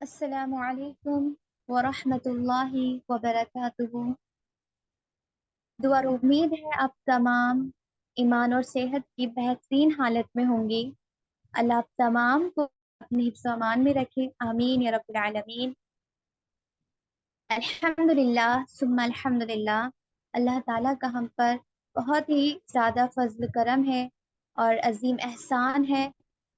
السلام علیکم ورحمۃ اللہ وبرکاتہ۔ دعا اور امید ہے آپ تمام ایمان اور صحت کی بہترین حالت میں ہوں گی۔ اللہ آپ تمام کو اپنے حفظ و امان میں رکھے، آمین یا رب العالمین۔ الحمد للہ ثم الحمد للہ، اللہ تعالیٰ کا ہم پر بہت ہی زیادہ فضل کرم ہے اور عظیم احسان ہے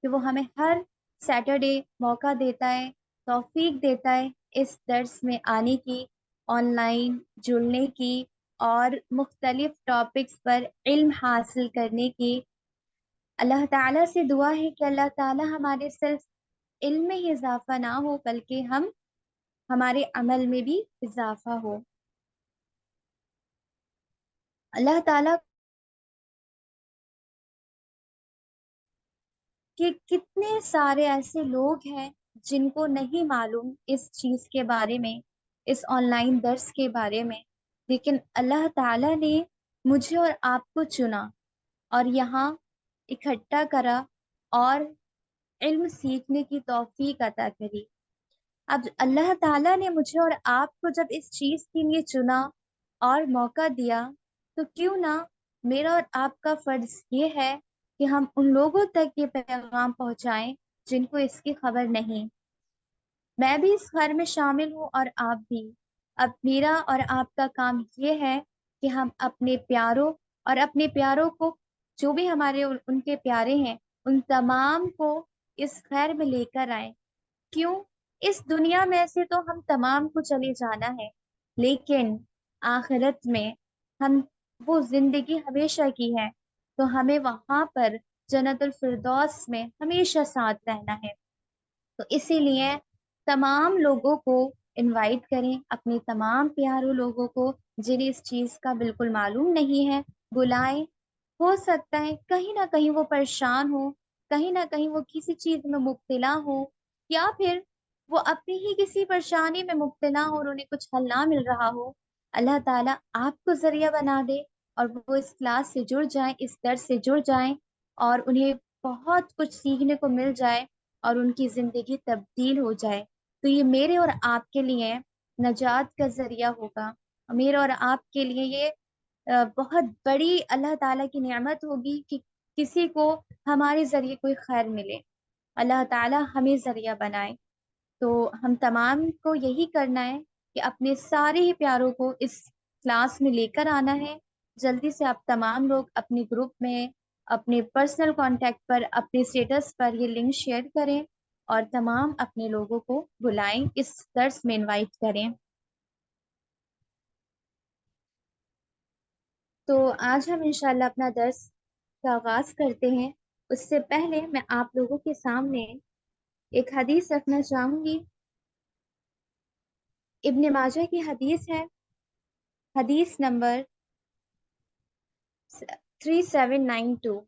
کہ وہ ہمیں ہر سیٹرڈے موقع دیتا ہے، توفیق دیتا ہے اس درس میں آنے کی، آن لائن جڑنے کی اور مختلف ٹاپکس پر علم حاصل کرنے کی۔ اللہ تعالیٰ سے دعا ہے کہ اللہ تعالیٰ ہمارے صرف علم میں ہی اضافہ نہ ہو بلکہ ہمارے عمل میں بھی اضافہ ہو۔ اللہ تعالیٰ کہ کتنے سارے ایسے لوگ ہیں جن کو نہیں معلوم اس چیز کے بارے میں، اس آن لائن درس کے بارے میں، لیکن اللہ تعالیٰ نے مجھے اور آپ کو چنا اور یہاں اکٹھا کرا اور علم سیکھنے کی توفیق عطا کری۔ اب اللہ تعالیٰ نے مجھے اور آپ کو جب اس چیز کے لیے چنا اور موقع دیا تو کیوں نہ میرا اور آپ کا فرض یہ ہے کہ ہم ان لوگوں تک یہ پیغام پہنچائیں جن کو اس کی خبر نہیں۔ میں بھی اس خیر میں شامل ہوں اور آپ بھی۔ اب میرا اور آپ کا کام یہ ہے کہ ہم اپنے پیاروں اور اپنے پیاروں کو، جو بھی ہمارے ان کے پیارے ہیں، ان تمام کو اس خیر میں لے کر آئیں۔ کیوں؟ اس دنیا میں سے تو ہم تمام کو چلے جانا ہے، لیکن آخرت میں ہم وہ زندگی ہمیشہ کی ہے، تو ہمیں وہاں پر جنت الفردوس میں ہمیشہ ساتھ رہنا ہے۔ تو اسی لیے تمام لوگوں کو انوائٹ کریں، اپنے تمام پیاروں لوگوں کو جنہیں اس چیز کا بالکل معلوم نہیں ہے بلائیں۔ ہو سکتا ہے کہیں نہ کہیں وہ پریشان ہو، کہیں نہ کہیں وہ کسی چیز میں مبتلا ہو، یا پھر وہ اپنی ہی کسی پریشانی میں مبتلا ہو اور انہیں کچھ حل نہ مل رہا ہو۔ اللہ تعالیٰ آپ کو ذریعہ بنا دے اور وہ اس کلاس سے جڑ جائیں، اس درس سے جڑ جائیں اور انہیں بہت کچھ سیکھنے کو مل جائے اور ان کی زندگی تبدیل ہو جائے۔ تو یہ میرے اور آپ کے لیے نجات کا ذریعہ ہوگا، میرے اور آپ کے لیے یہ بہت بڑی اللہ تعالیٰ کی نعمت ہوگی کہ کسی کو ہمارے ذریعے کوئی خیر ملے۔ اللہ تعالیٰ ہمیں ذریعہ بنائے۔ تو ہم تمام کو یہی کرنا ہے کہ اپنے سارے ہی پیاروں کو اس کلاس میں لے کر آنا ہے۔ جلدی سے آپ تمام لوگ اپنے گروپ میں، اپنے پرسنل کانٹیکٹ پر، اپنے اسٹیٹس پر یہ لنک شیئر کریں اور تمام اپنے لوگوں کو بلائیں، اس درس میں انوائٹ کریں۔ تو آج ہم انشاءاللہ اپنا درس کا آغاز کرتے ہیں۔ اس سے پہلے میں آپ لوگوں کے سامنے ایک حدیث رکھنا چاہوں گی۔ ابن ماجہ کی حدیث ہے، حدیث نمبر 3792۔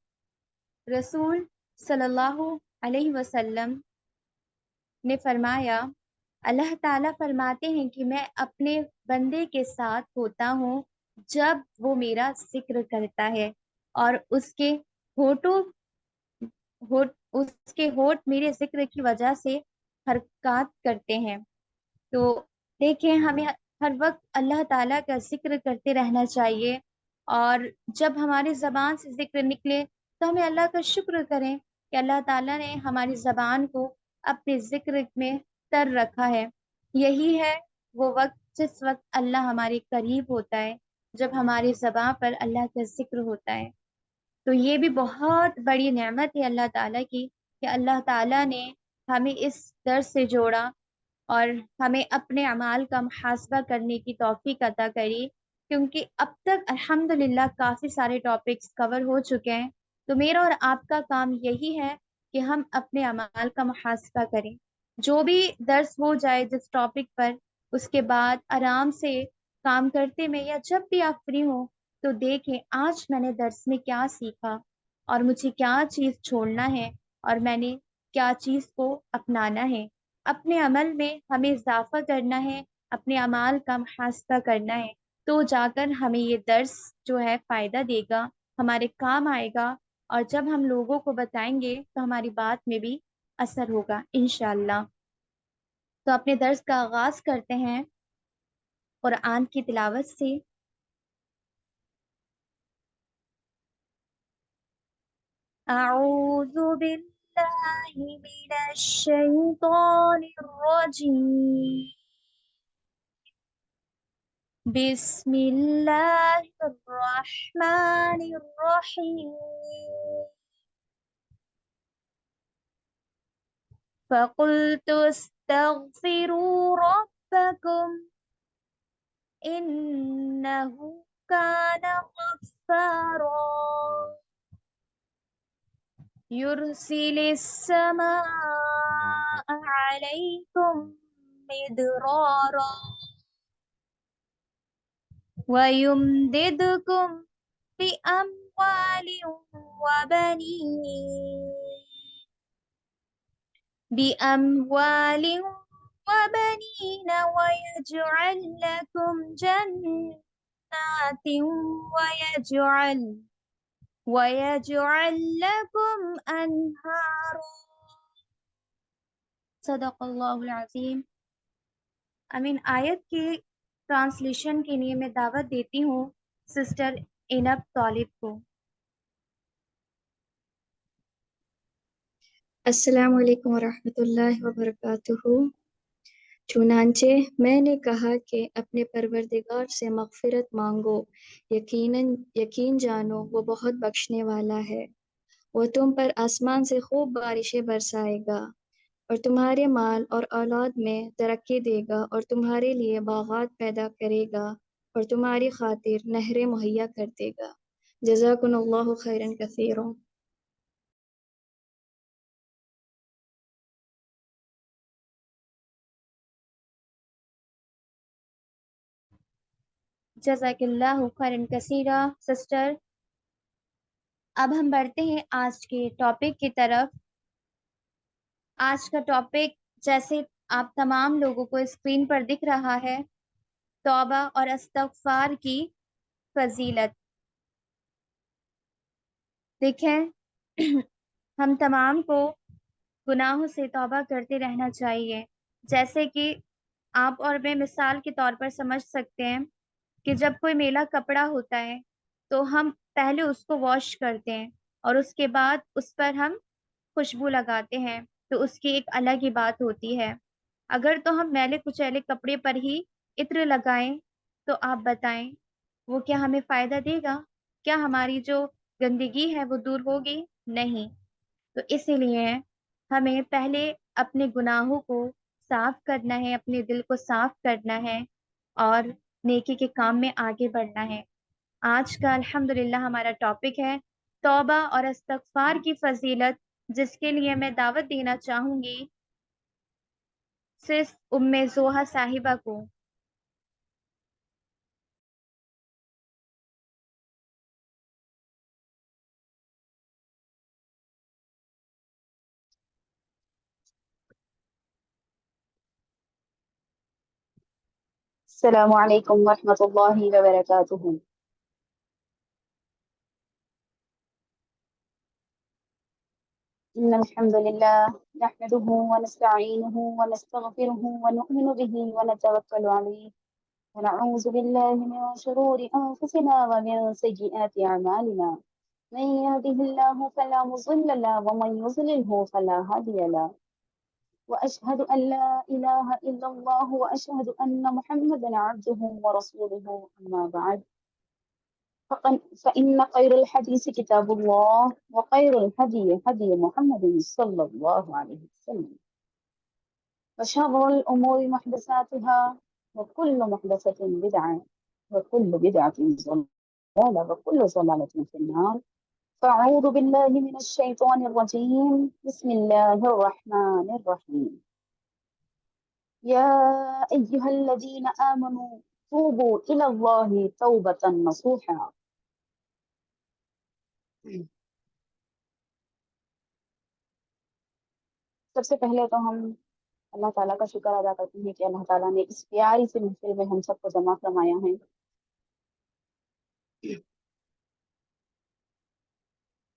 رسول صلی اللہ علیہ وسلم نے فرمایا، اللہ تعالیٰ فرماتے ہیں کہ میں اپنے بندے کے ساتھ ہوتا ہوں جب وہ میرا ذکر کرتا ہے اور اس کے ہونٹوں اس کے ہونٹ میرے ذکر کی وجہ سے حرکات کرتے ہیں۔ تو دیکھیں، ہمیں ہر وقت اللہ تعالیٰ کا ذکر کرتے رہنا چاہیے، اور جب ہماری زبان سے ذکر نکلے تو ہمیں اللہ کا شکر کریں کہ اللہ تعالیٰ نے ہماری زبان کو اپنے ذکر میں تر رکھا ہے۔ یہی ہے وہ وقت جس وقت اللہ ہمارے قریب ہوتا ہے، جب ہماری زبان پر اللہ کا ذکر ہوتا ہے۔ تو یہ بھی بہت بڑی نعمت ہے اللہ تعالیٰ کی کہ اللہ تعالیٰ نے ہمیں اس درس سے جوڑا اور ہمیں اپنے اعمال کا محاسبہ کرنے کی توفیق عطا کری، کیونکہ اب تک الحمدللہ کافی سارے ٹاپکس کور ہو چکے ہیں۔ تو میرا اور آپ کا کام یہی ہے کہ ہم اپنے اعمال کا محاسبہ کریں، جو بھی درس ہو جائے جس ٹاپک پر، اس کے بعد آرام سے کام کرتے میں یا جب بھی آپ فری ہوں تو دیکھیں آج میں نے درس میں کیا سیکھا اور مجھے کیا چیز چھوڑنا ہے اور میں نے کیا چیز کو اپنانا ہے۔ اپنے عمل میں ہمیں اضافہ کرنا ہے، اپنے اعمال کا محاسبہ کرنا ہے، تو جا کر ہمیں یہ درس جو ہے فائدہ دے گا، ہمارے کام آئے گا، اور جب ہم لوگوں کو بتائیں گے تو ہماری بات میں بھی اثر ہوگا انشاءاللہ۔ تو اپنے درس کا آغاز کرتے ہیں قرآن کی تلاوت سے۔ اعوذ باللہ من الشیطان الرجیم، بسم اللہ الرحمن الرحیم، فقلت استغفروا ربکم انه كان غفارا يرسل السماء عليكم مدرارا ويمددكم بأموال وبنين ويجعل لكم جنات ويجعل لكم أنهارا۔ صدق اللہ العظیم۔ امین آیت کی ٹرانسلیشن کے لیے میں دعوت دیتی ہوں سسٹر اینب طالب کو۔ السلام علیکم ورحمۃ اللہ وبرکاتہ۔ چنانچہ میں نے کہا کہ اپنے پروردگار سے مغفرت مانگو، یقین جانو وہ بہت بخشنے والا ہے۔ وہ تم پر آسمان سے خوب بارشیں برسائے گا اور تمہارے مال اور اولاد میں ترقی دے گا، اور تمہارے لیے باغات پیدا کرے گا اور تمہاری خاطر نہریں مہیا کر دے گا۔ جزاکم اللہ خیرا کثیرا۔ جزاک اللہ خیرا کثیرا سسٹر۔ اب ہم بڑھتے ہیں آج کے ٹاپک کی طرف۔ آج کا ٹاپک جیسے آپ تمام لوگوں کو اسکرین پر دکھ رہا ہے، توبہ اور استغفار کی فضیلت۔ دیکھیں ہم تمام کو گناہوں سے توبہ کرتے رہنا چاہیے۔ جیسے کہ آپ اور میں مثال کے طور پر سمجھ سکتے ہیں کہ جب کوئی میلا کپڑا ہوتا ہے تو ہم پہلے اس کو واش کرتے ہیں اور اس کے بعد اس پر ہم خوشبو لگاتے ہیں، تو اس کی ایک الگ ہی بات ہوتی ہے۔ اگر تو ہم میلے کچیلے کپڑے پر ہی عطر لگائیں تو آپ بتائیں وہ کیا ہمیں فائدہ دے گا؟ کیا ہماری جو گندگی ہے وہ دور ہوگی؟ نہیں۔ تو اسی لیے ہمیں پہلے اپنے گناہوں کو صاف کرنا ہے، اپنے دل کو صاف کرنا ہے اور نیکی کے کام میں آگے بڑھنا ہے۔ آج کا الحمدللہ ہمارا ٹاپک ہے توبہ اور استغفار کی فضیلت، جس کے لیے میں دعوت دینا چاہوں گی صرف ام زوہا صاحبہ کو۔ السلام علیکم ورحمۃ اللہ وبرکاتہ۔ إن الحمد لله نحمده ونستعينه ونستغفره ونؤمن به ونتوكل عليه ونعوذ بالله من شرور أنفسنا ومن سيئات أعمالنا، من يهده الله فلا مضل له ومن يضلله فلا هادي له، وأشهد أن لا إله إلا الله وأشهد أن محمدا عبده ورسوله، أما بعد فإن خير الحديث كتاب الله وخير الهدي هدي محمد صلى الله عليه وسلم، وشر الأمور محدثاتها وكل محدثة بدعة وكل بدعة ضلالة وكل ضلالة في النار، فأعوذ بالله من الشيطان الرجيم، بسم الله الرحمن الرحيم، يا أيها الذين آمنوا توبوا إلى الله توبة نصوحا۔ سب سے پہلے تو ہم اللہ تعالیٰ کا شکر ادا کرتے ہیں کہ اللہ تعالیٰ نے اس پیاری سی محفل میں ہم سب کو جمع فرمایا ہے۔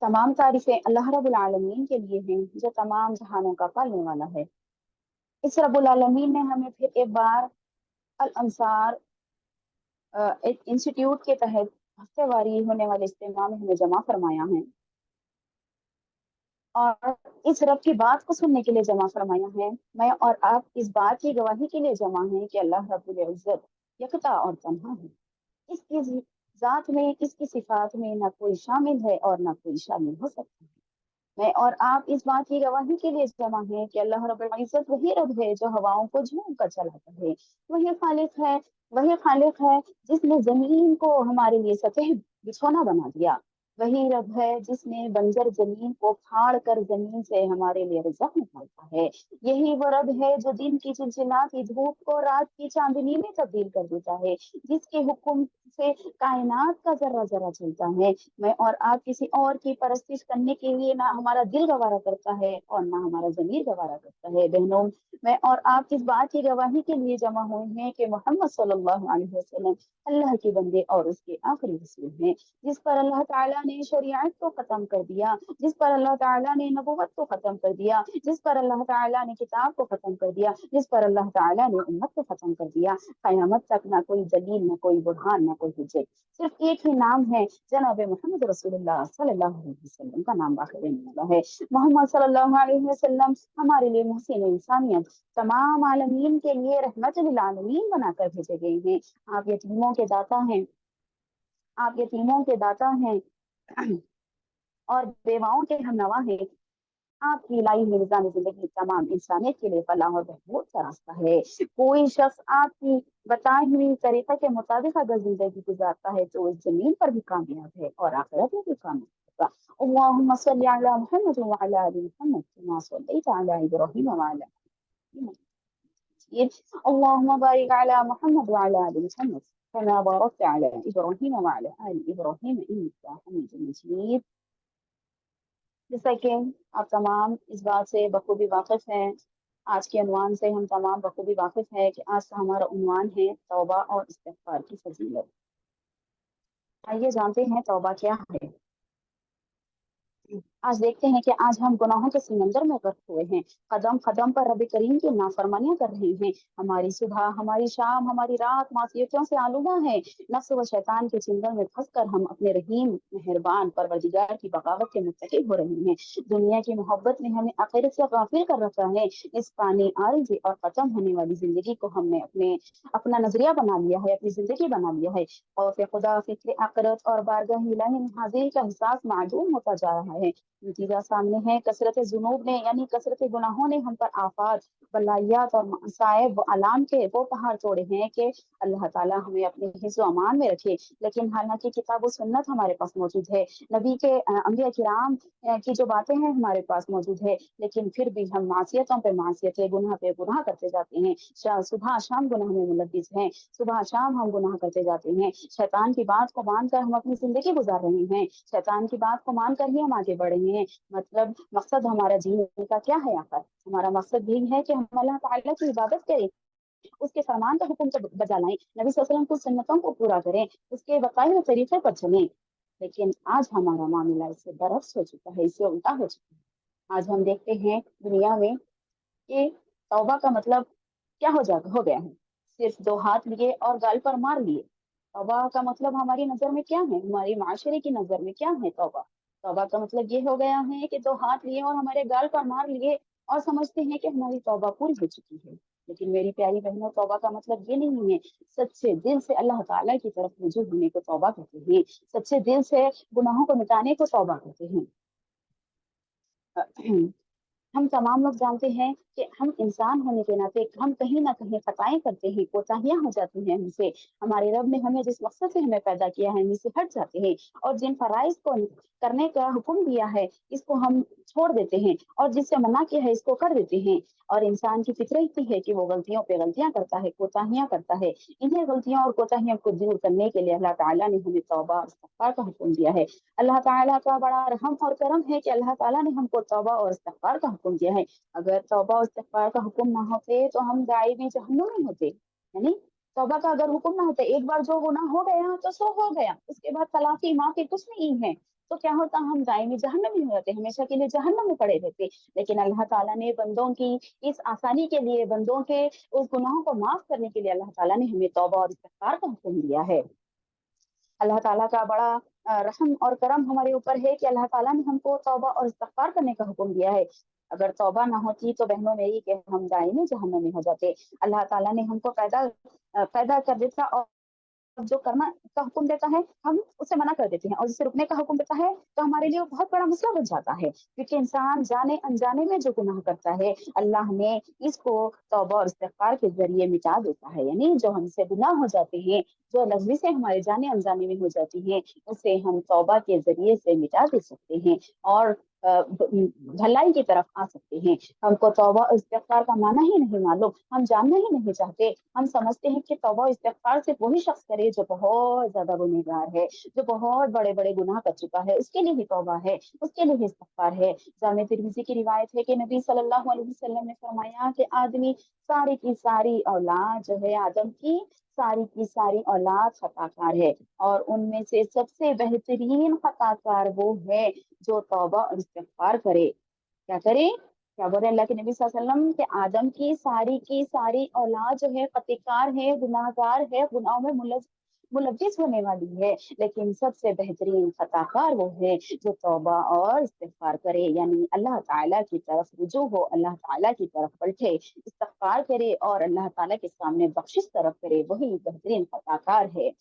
تمام تعریفیں اللہ رب العالمین کے لیے ہیں جو تمام جہانوں کا پالنے والا ہے۔ اس रब्बुल आलमीन ने हमें फिर एक बार अल अंसार इंस्टीट्यूट के तहत हफ्तेवारी होने वाले इज्तिमा में हमें जमा फरमाया है, और इस रब की बात को सुनने के लिए जमा फरमाया है। मैं और आप इस बात की गवाही के लिए जमा हैं कि अल्लाह रब्बुल इज्जत यकता और तन्हा है। इसकी जात में, इसकी सिफात में ना कोई शामिल है और ना कोई शामिल हो सकता है। मैं और आप इस बात की गवाही के लिए जमा हैं कि अल्लाह रब्बुल इज्जत वही रब है जो हवाओं को झूम कर चलाता है। वही खालिक है जिसने जमीन को हमारे लिए सतह बिछौना बना दिया। वही रब है जिसने बंजर जमीन को फाड़ कर जमीन से हमारे लिए रिज़्क़ निकालता है। यही वो रब है जो दिन की चिलचिलाती धूप को रात की चांदनी में तब्दील कर देता है, जिसके हुक्म से कायनात का जर्रा जर्रा चलता है। मैं और आप किसी और की परस्तिश करने के लिए ना हमारा दिल गवारा करता है और ना हमारा ज़मीर गवारा करता है। बहनों, मैं और आप इस बात की गवाही के लिए जमा हुए हैं कि मोहम्मद सल्लल्लाहु अलैहि वसल्लम अल्लाह के बंदे और उसके आखिरी रसूल हैं, जिस पर अल्लाह ताला ने शरीयत को खत्म कर दिया, जिस पर अल्लाह ताला ने नबूवत को खत्म कर दिया, जिस पर अल्लाह ताला ने किताब को खत्म कर दिया, जिस पर अल्लाह ताला ने उम्मत को खत्म कर दिया। कयामत तक ना कोई दलील, ना कोई बुरहान, ना कोई हुज्जत, सिर्फ एक ही नाम है, जनाब मोहम्मद रसूलुल्लाह सल्लल्लाहु अलैहि वसल्लम का नाम बाकी रहने वाला है। मोहम्मद सल्लल्लाहु अलैहि वसल्लम हमारे लिए मुहसिन इंसानियत, तमाम आलमीन के लिए रहमत लिल आलमीन बनाकर भेजे गए हैं। आप यतीमों के दाता हैं, आप यतीमों के दाता हैं और बेवाओं के हमनवा हैं। आपकी लाई हुई निज़ाम जिंदगी तमाम इंसानियत के लिए फलाह और बहबूद का रास्ता है। कोई शख्स आपकी बताई हुई तरीक़े के मुताबिक अगर जिंदगी गुजारता है तो इस जमीन पर भी कामयाब है और आखिरत में भी कामयाब होगा। अल्लाहुम्मा सल्ली अला मुहम्मद व अला आलि मुहम्मद कमा सल्लैता अला इब्राहीम व अला आलि इब्राहीम। अल्लाहुम्मा बारिक अला मुहम्मद व अला आलि मुहम्मद कमा बारकता अला इब्राहीम व अला आलि इब्राहीम इन्नका हमीदुम मजीद। जैसा कि आप तमाम इस बात से बखूबी वाकिफ हैं, आज के उन्वान से हम तमाम बखूबी वाकिफ हैं कि आज का हमारा उन्वान है तौबा और इस्तिग़फ़ार की फजीलत। आइए जानते हैं तौबा क्या है। आज देखते हैं कि आज हम गुनाहों के समंदर में गर्क हुए हैं, कदम कदम पर रब करीम की नाफरमानियां कर रहे हैं। हमारी सुबह, हमारी शाम, हमारी रात मासियतों से आलूदा है। नफ्स व शैतान के चिंगल में फंसकर हम अपने रहीम मेहरबान परवरदिगार की बगावत के मुर्तकिब हो रहे हैं। दुनिया की मोहब्बत ने हमें आखिरत से गाफिल कर रखा है। इस पानी आरिज़ी और खत्म होने वाली जिंदगी को हमने अपना नजरिया बना लिया है, अपनी जिंदगी बना लिया है। खौफ खुदा, फिक्र आखिरत और बारगाह इलाही में हाजिरी का एहसास मादूम होता जा रहा है। नतीजा सामने है, कसरत जुनूब ने यानी कसरत गुनाहों ने हम पर आफात, बलायात और मसाइब अलाम के वो पहाड़ तोड़े हैं कि अल्लाह ताला हमें अपने हिफ्ज़ अमान में रखे। लेकिन हालांकि किताब व सुन्नत हमारे पास मौजूद है, नबी के अंबिया किराम की जो बातें हैं हमारे पास मौजूद है, लेकिन फिर भी हम मासियतों पे मासियतें, गुनाह पे गुनाह करते जाते हैं। सुबह शाम गुनाह में मुलव्विस हैं, सुबह शाम हम गुनाह करते जाते हैं। शैतान की बात को मानकर हम अपनी जिंदगी गुजार रहे हैं, शैतान की बात को मानकर ही हम आगे बढ़े हैं। मतलब मकसद हमारा जीने का क्या है? आखिर हमारा मकसद यही है कि हम अल्लाह ताला की इबादत करें, उसके फरमान का हुक्म को बजा लाएं, नबी सल्लल्लाहु अलैहि वसल्लम की सुन्नतों को पूरा करें, उसके बताए हुए तरीके पर चलें। लेकिन आज हमारा मामला इससे बरक्स हो चुका है, इससे उल्टा हो चुका है। आज हम देखते हैं दुनिया में कि तौबा का मतलब क्या हो गया है, सिर्फ दो हाथ लिए और गाल पर मार लिए। तौबा का मतलब हमारी नजर में क्या है, हमारी माशरे की नजर में क्या है तौबा? तौबा का मतलब ये हो गया है कि दो हाथ लिए और हमारे गाल पर मार लिए और समझते हैं कि हमारी तौबा पूरी हो चुकी है। लेकिन मेरी प्यारी बहनों, तौबा का मतलब ये नहीं है। सच्चे दिल से अल्लाह ताला की तरफ रुजू होने को तौबा कहते हैं, सच्चे दिल से गुनाहों को मिटाने को तौबा कहते हैं। हम तमाम लोग जानते हैं कि हम इंसान होने के नाते हम कहीं ना कहीं खताएं करते हैं, कोताहियां हो जाती हैं हमसे। हमारे रब ने हमें जिस मकसद से हमें पैदा किया है हमसे हट जाते हैं, और जिन फराइज को करने का हुक्म दिया है इसको हम छोड़ देते हैं, और जिससे मना किया है इसको कर देते हैं। और इंसान की फितरत ही है कि वो गलतियों पे गलतियां करता है, कोताहियां करता है। इन्हीं गलतियों और कोताहियों को दूर करने के लिए अल्लाह ताला ने हमें तौबा और इस्तिग़फ़ार का हुक्म दिया है। अल्लाह ताला का बड़ा रहम और करम है कि अल्लाह ताला ने हमको तौबा और इस्तिग़फ़ार का हुक्म दिया है। अगर तौबा और इस्तिग़फ़ार का हुक्म ना होते तो हम गायबी जहन्नुम में होते। यानी तौबा का अगर हुक्म ना होता, एक बार जो गुनाह हो गया तो सो हो गया, उसके बाद तलाक़ी माफ़ी कुछ नहीं है। तो क्या होता, हम दायमी जहन्नम में होते, हमेशा के लिए जहन्नम में पड़े रहते। लेकिन अल्लाह ताला ने बंदों की इस आसानी के लिए, बंदों के उस गुनाहों को माफ करने के लिए अल्लाह ताला ने हमें तौबा और इस्तिग़फ़ार का हुक्म दिया है। अल्लाह ताला का बड़ा रहम और करम हमारे ऊपर है कि अल्लाह ताला ने हमको तौबा और इस्तिग़फ़ार करने का हुक्म दिया है। अगर तौबा ना होती तो बहनों मेरी कि हम दायमी जहन्नम में हो जाते। अल्लाह ताला ने हमको पैदा कर देता, और जो करना का हुक्म देता है हम उससे मना कर देते हैं, और जिसे रुकने का हुक्म देता है तो हमारे लिए वो बहुत बड़ा मसला बन जाता है, क्योंकि इंसान जाने अनजाने में जो गुनाह करता है अल्लाह ने इसको तौबा और इस्तिग़फ़ार के जरिए मिटा देता है। यानी जो हमसे गुनाह हो जाते हैं, जो लफ्ज़ी से हमारे जाने अनजाने में हो जाती हैं, उसे हम तौबा के जरिए से मिटा दे सकते हैं और भलाई की तरफ आ सकते हैं। हमको तौबा और इस्तिग़फ़ार का माना ही नहीं मालूम, हम जानना ही नहीं चाहते। हम समझते हैं कि तौबा और इस्तिग़फ़ार सिर्फ वही शख्स करे जो बहुत ज़्यादा गुनहगार है, जो बहुत बड़े-बड़े गुनाह कर चुका है, उसके लिए ही तौबा है, उसके लिए ही इस्तिग़फ़ार है। जामे तिर्मिज़ी की रिवायत है कि नबी सल्लल्लाहु अलैहि वसल्लम ने फरमाया कि आदमी सारी की सारी औलाद जो है, आदम की सारी की सारी औलाद खताकार है, और उनमें से सबसे बेहतरीन खताकार वो है जो तौबा और इस्तिग़फ़ार करे। क्या करे? क्या बोल रहे हैं अल्लाह के नबी सल्लल्लाहु अलैहि वसल्लम कि आदम की सारी औलाद जो है क़तिकार है, गुनाहगार है, गुनाहों में मुलव्विस होने वाली है, लेकिन सबसे बेहतरीन खताकार वो है जो तौबा और इस्तिग़फ़ार करे, यानी अल्लाह ताला की तरफ रुजू हो, अल्लाह ताला की तरफ पलटे, इस्तिग़फ़ार करे और अल्लाह ताला के सामने बख्शिश तलब करे, वही बेहतरीन खताकार है।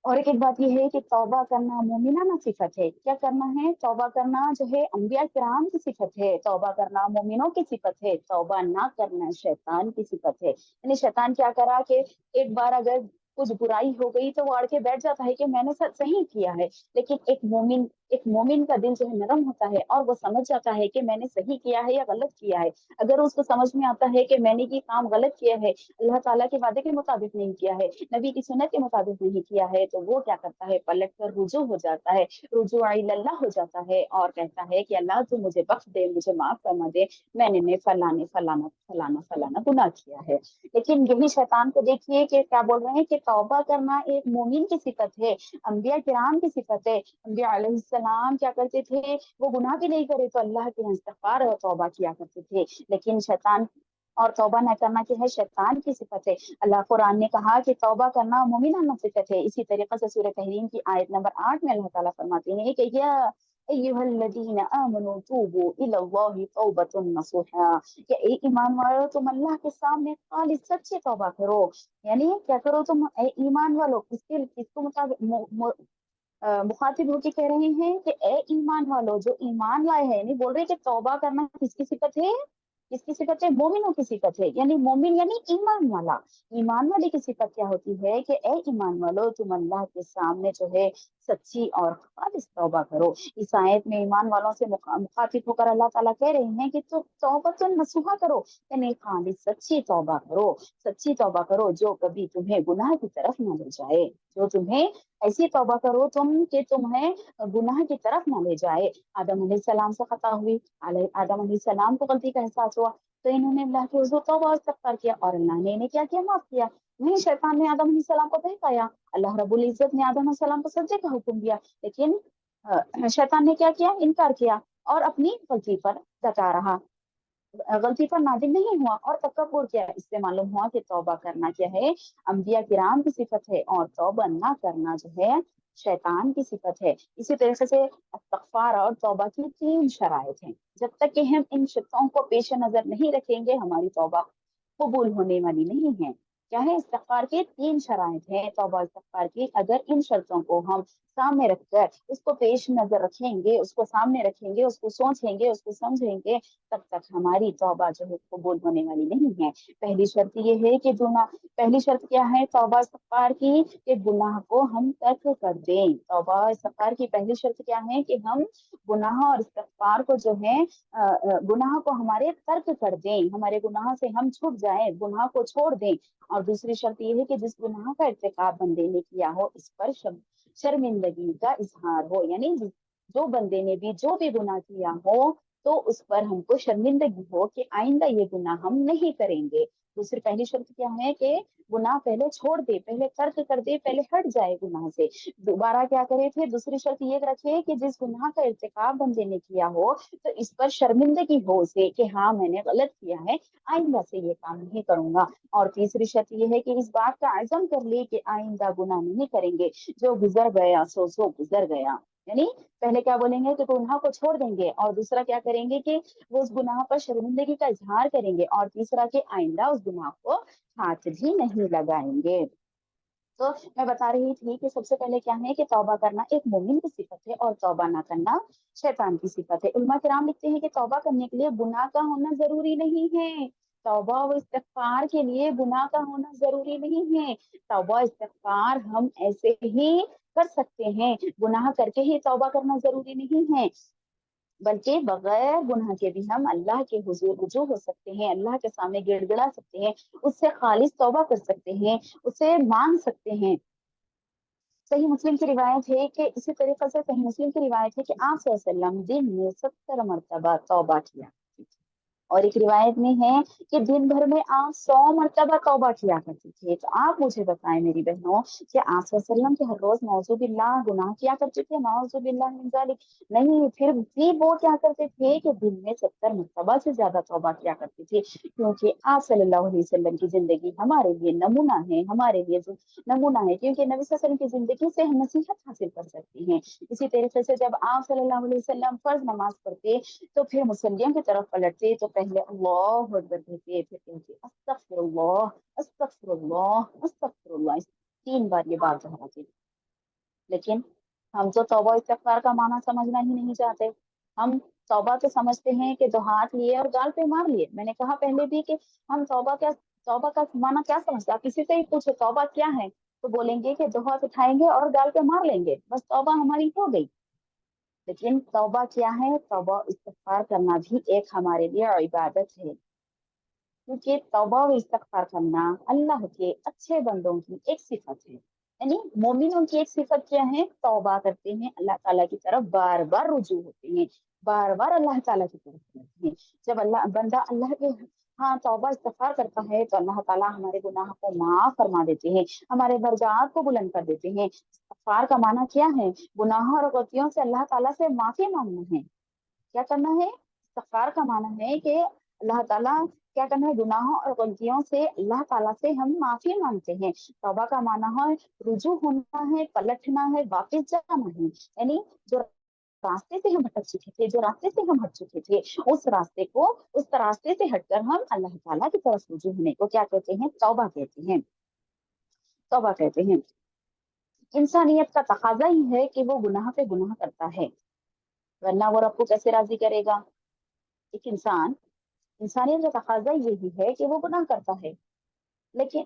और एक बात ये है कि तौबा करना मोमिनाना सिफत है। क्या करना है? तौबा करना जो है अंबिया किराम की सिफत है, तौबा करना मोमिनों की सिफत है, तौबा ना करना शैतान की सिफत है। यानी शैतान क्या करा कि एक बार अगर कुछ बुराई हो गई तो वो अड़ के बैठ जाता है कि मैंने सही किया है। लेकिन एक मोमिन का दिल जो है नरम होता है, और वो समझ जाता है कि मैंने सही किया है या गलत किया है। अगर उसको समझ में आता है कि मैंने ये काम गलत किया है, अल्लाह ताला के वादे के मुताबिक नहीं किया है, नबी की सुन्नत के मुताबिक नहीं किया है, तो वो क्या करता है? पलट कर रुजू हो जाता है, रुजू इल्लल्लाह हो जाता है, और कहता है कि अल्लाह तू मुझे बख्श दे, मुझे माफ फरमा दे, मैंने फलाने फलाना फलाना फलाना गुनाह किया है। लेकिन यही शैतान को देखिए कि क्या बोल रहे हैं कि तौबा करना एक मोमिन की सिफत है, अंबिया किराम की सिफत है। अंबिया अलैहिस्सलाम क्या करते थे? वो गुनाह भी नहीं करे तो अल्लाह के यहाँ इस्तिग़फ़ार और तौबा किया करते थे। लेकिन शैतान और तौबा न करना क्या है? शैतान की सिफत है। अल्लाह कुरान ने कहा कि तौबा करना मोमिनाना सिफत है। इसी तरीके से सूरह तहरीम की आयत नंबर 8 में अल्लाह ताला फरमाते हैं कि या अय्युहल्लज़ीना आमनू तूबू इलल्लाहि तौबतन नसूहा, कि ए ईमान वालों तुम अल्लाह के सामने खालिस सच्ची तौबा करो। यानी क्या करो तुम? ए ईमान वालों, किसको मुखातिब होके कह रहे हैं कि ए ईमान वालों, जो ईमान लाए हैं, यानी बोल रहे हैं कि तौबा करना किसकी सिफत है? किसकी सिफत है? मोमिनों की सिफत है। यानी मोमिन यानी ईमान वाला। ईमान वाले की सिफत क्या होती है कि ए ईमान वालों तुम अल्लाह के सामने जो है सच्ची और खालिस तौबा करो। इस आयत में ईमान वालों से मुखातिब होकर अल्लाह ताला कह रहे हैं कि तुम तौबतुन नसूहा करो, यानी खालिस सच्ची तौबा करो। सच्ची तौबा करो जो कभी तुम्हें गुनाह की तरफ न ले जाए, जो तुम्हें ऐसी तौबा करो कि तुम्हें गुनाह की तरफ न ले जाए। आदम अलैहिस्सलाम से खता हुई, आदम अलैहिस्सलाम को गलती का एहसास हुआ, तो इन्होंने अल्लाह के हुज़ूर तौबा और इस्तिग़फ़ार किया, और अल्लाह ने इन्हें क्या किया? माफ किया। वहीं शैतान ने आदम अलैहिस्सलाम को बहकाया, अल्लाह रब्बुल इज़्ज़त ने आदम अलैहिस्सलाम को सजदे का हुक्म दिया, लेकिन शैतान ने क्या किया? इनकार किया और अपनी गलती पर डटा रहा, गलती पर नादिम नहीं हुआ और तकब्बुर किया। इससे मालूम हुआ कि तौबा करना क्या है? अंबिया किराम की सिफत है, और तौबा ना करना जो है शैतान की सिफत है। इसी तरीके से इस्तिग़फ़ार और तौबा की 3 शराइत हैं। जब तक कि हम इन शर्तों को पेश नज़र नहीं रखेंगे, हमारी तौबा कबूल होने वाली नहीं है। क्या है? इस्तिग़फ़ार के 3 शराइत हैं तौबा इस्तिग़फ़ार की। अगर इन शर्तों को हम सामने रखकर उसको पेश नज़र रखेंगे, उसको सामने रखेंगे, उसको सोचेंगे, उसको समझेंगे, तब तक हमारी तौबा जो है कबूल होने वाली नहीं है। पहली शर्त ये है कि पहली शर्त क्या है तौबा इस्तिग़फ़ार की? कि गुनाह को हम तर्क कर दें। तौबा इस्तिग़फ़ार की पहली शर्त क्या है? कि हम गुनाह और इस्तिग़फ़ार को जो है गुनाह को हमारे तर्क कर दें, हमारे गुनाह से हम छूट जाएं, गुनाह को छोड़ दें। और दूसरी शर्त ये है कि जिस गुनाह का इर्तिकाब बंदे ने किया हो, इस पर शर्मिंदगी का इजहार हो, यानी जो बंदे ने भी जो भी गुनाह किया हो, تو اس پر ہم کو شرمندگی ہو کہ آئندہ یہ گناہ ہم نہیں کریں گے۔ دوسری پہلی شرط کیا ہے کہ گناہ پہلے چھوڑ دے، پہلے ترک کر دے، پہلے ہٹ جائے گناہ سے، دوبارہ کیا کرے پھر دوسری شرط یہ رکھے کہ جس گناہ کا ارتکاب بندے نے کیا ہو تو اس پر شرمندگی ہو اسے کہ ہاں میں نے غلط کیا ہے، آئندہ سے یہ کام نہیں کروں گا۔ اور تیسری شرط یہ ہے کہ اس بات کا عزم کر لے کہ آئندہ گناہ نہیں کریں گے، جو گزر گیا سو گزر گیا، یعنی پہلے کیا بولیں گے کہ گناہ کو چھوڑ دیں گے، اور دوسرا کیا کریں گے کہ وہ اس گناہ پر شرمندگی کا اظہار کریں گے، اور تیسرا کہ آئندہ اس گناہ کو ہاتھ بھی نہیں لگائیں گے۔ تو میں بتا رہی تھی کہ سب سے پہلے کیا ہے کہ توبہ کرنا ایک مومن کی صفت ہے اور توبہ نہ کرنا شیطان کی صفت ہے۔ علماء کرام لکھتے ہیں کہ توبہ کرنے کے لیے گناہ کا ہونا ضروری نہیں ہے، توبہ و استغفار کے لیے گناہ کا ہونا ضروری نہیں ہے، توبہ استغفار ہم ایسے ہی کر سکتے ہیں، گناہ کر کے ہی توبہ کرنا ضروری نہیں ہے، بلکہ بغیر گناہ کے بھی ہم اللہ کے حضور رجوع ہو سکتے ہیں، اللہ کے سامنے گڑ گڑا سکتے ہیں، اس سے خالص توبہ کر سکتے ہیں، اسے مانگ سکتے ہیں۔ صحیح مسلم کی روایت ہے کہ اسی طریقے سے صحیح مسلم کی روایت ہے کہ آپ صلی اللہ علیہ وسلم دن میں 70 مرتبہ توبہ کیا، اور ایک روایت میں ہے کہ دن بھر میں آپ 100 مرتبہ توبہ کیا کرتے تھے۔ تو آپ مجھے بتائیں میری بہنوں کہ آپ صلی اللہ علیہ وسلم کے ہر روز نعوذ باللہ گناہ کیا کرتے تھے؟ نعوذ باللہ من ذالک نہیں، پھر بھی وہ کیا کرتے تھے کہ دن میں 70 مرتبہ سے زیادہ توبہ کیا کرتے تھے، کیونکہ آپ صلی اللہ علیہ وسلم کی زندگی ہمارے لیے نمونہ ہے، ہمارے لیے نمونہ ہے، کیونکہ نبی صلی اللہ علیہ وسلم کی زندگی سے ہم نصیحت حاصل کر سکتے ہیں۔ اسی طریقے سے جب آپ صلی اللہ علیہ وسلم فرض نماز پڑھتے تو پھر مصلیوں کی طرف پلٹتے تو پہلے اللہ اکبر کہتے، پھر کہتے استغفر اللہ استغفر اللہ استغفر اللہ، 3 بار یہ بات دہراتے۔ لیکن ہم تو توبہ استغفار کا معنی سمجھنا ہی نہیں چاہتے، ہم توبہ تو سمجھتے ہیں کہ 2 ہاتھ لیے اور گال پہ مار لیے۔ میں نے کہا پہلے بھی کہ ہم توبہ کا معنی کیا سمجھتے ہیں؟ کسی سے ہی پوچھو توبہ کیا ہے تو بولیں گے کہ 2 ہاتھ اٹھائیں گے اور گال پہ مار لیں گے، بس توبہ ہماری ہو گئی۔ لیکن توبہ کیا ہے؟ توبہ استغفار کرنا بھی ایک ہمارے لیے عبادت ہے، کیونکہ توبہ و استغفار کرنا اللہ کے اچھے بندوں کی ایک صفت ہے، یعنی مومنوں کی ایک صفت کیا ہے؟ توبہ کرتے ہیں، اللہ تعالیٰ کی طرف بار بار رجوع ہوتے ہیں، بار بار اللہ تعالیٰ کی طرف ہوتے ہیں۔ جب بندہ اللہ کے ہاں توبہ استغفار کرتا ہے تو اللہ تعالیٰ ہمارے گناہ کو معاف فرما دیتے ہیں، ہمارے درجات کو بلند کر دیتے ہیں۔ استغفار کا معنی کیا ہے؟ گناہوں اور غلطیوں سے اللہ تعالیٰ سے معافی مانگنا ہے۔ کیا کرنا ہے؟ استغفار کا معنی ہے کہ اللہ تعالیٰ کیا کرنا ہے؟ گناہوں اور غلطیوں سے اللہ تعالیٰ سے ہم معافی مانگتے ہیں۔ توبہ کا معنی ہے رجوع ہونا ہے، پلٹنا ہے، واپس جانا ہے، یعنی جو راستے سے ہم بھٹک چکے تھے، جو راستے سے ہم ہٹ چکے تھے، اس راستے سے ہٹ کر ہم اللہ تعالیٰ کی طرف رجوع ہونے کو کیا کہتے ہیں؟ توبہ کہتے ہیں، توبہ کہتے ہیں۔ انسانیت کا تقاضا ہی ہے کہ وہ گناہ پہ گناہ کرتا ہے، ورنہ وہ رب کو کیسے راضی کرے گا؟ ایک انسانیت کا تقاضا یہی ہے کہ وہ گناہ کرتا ہے، لیکن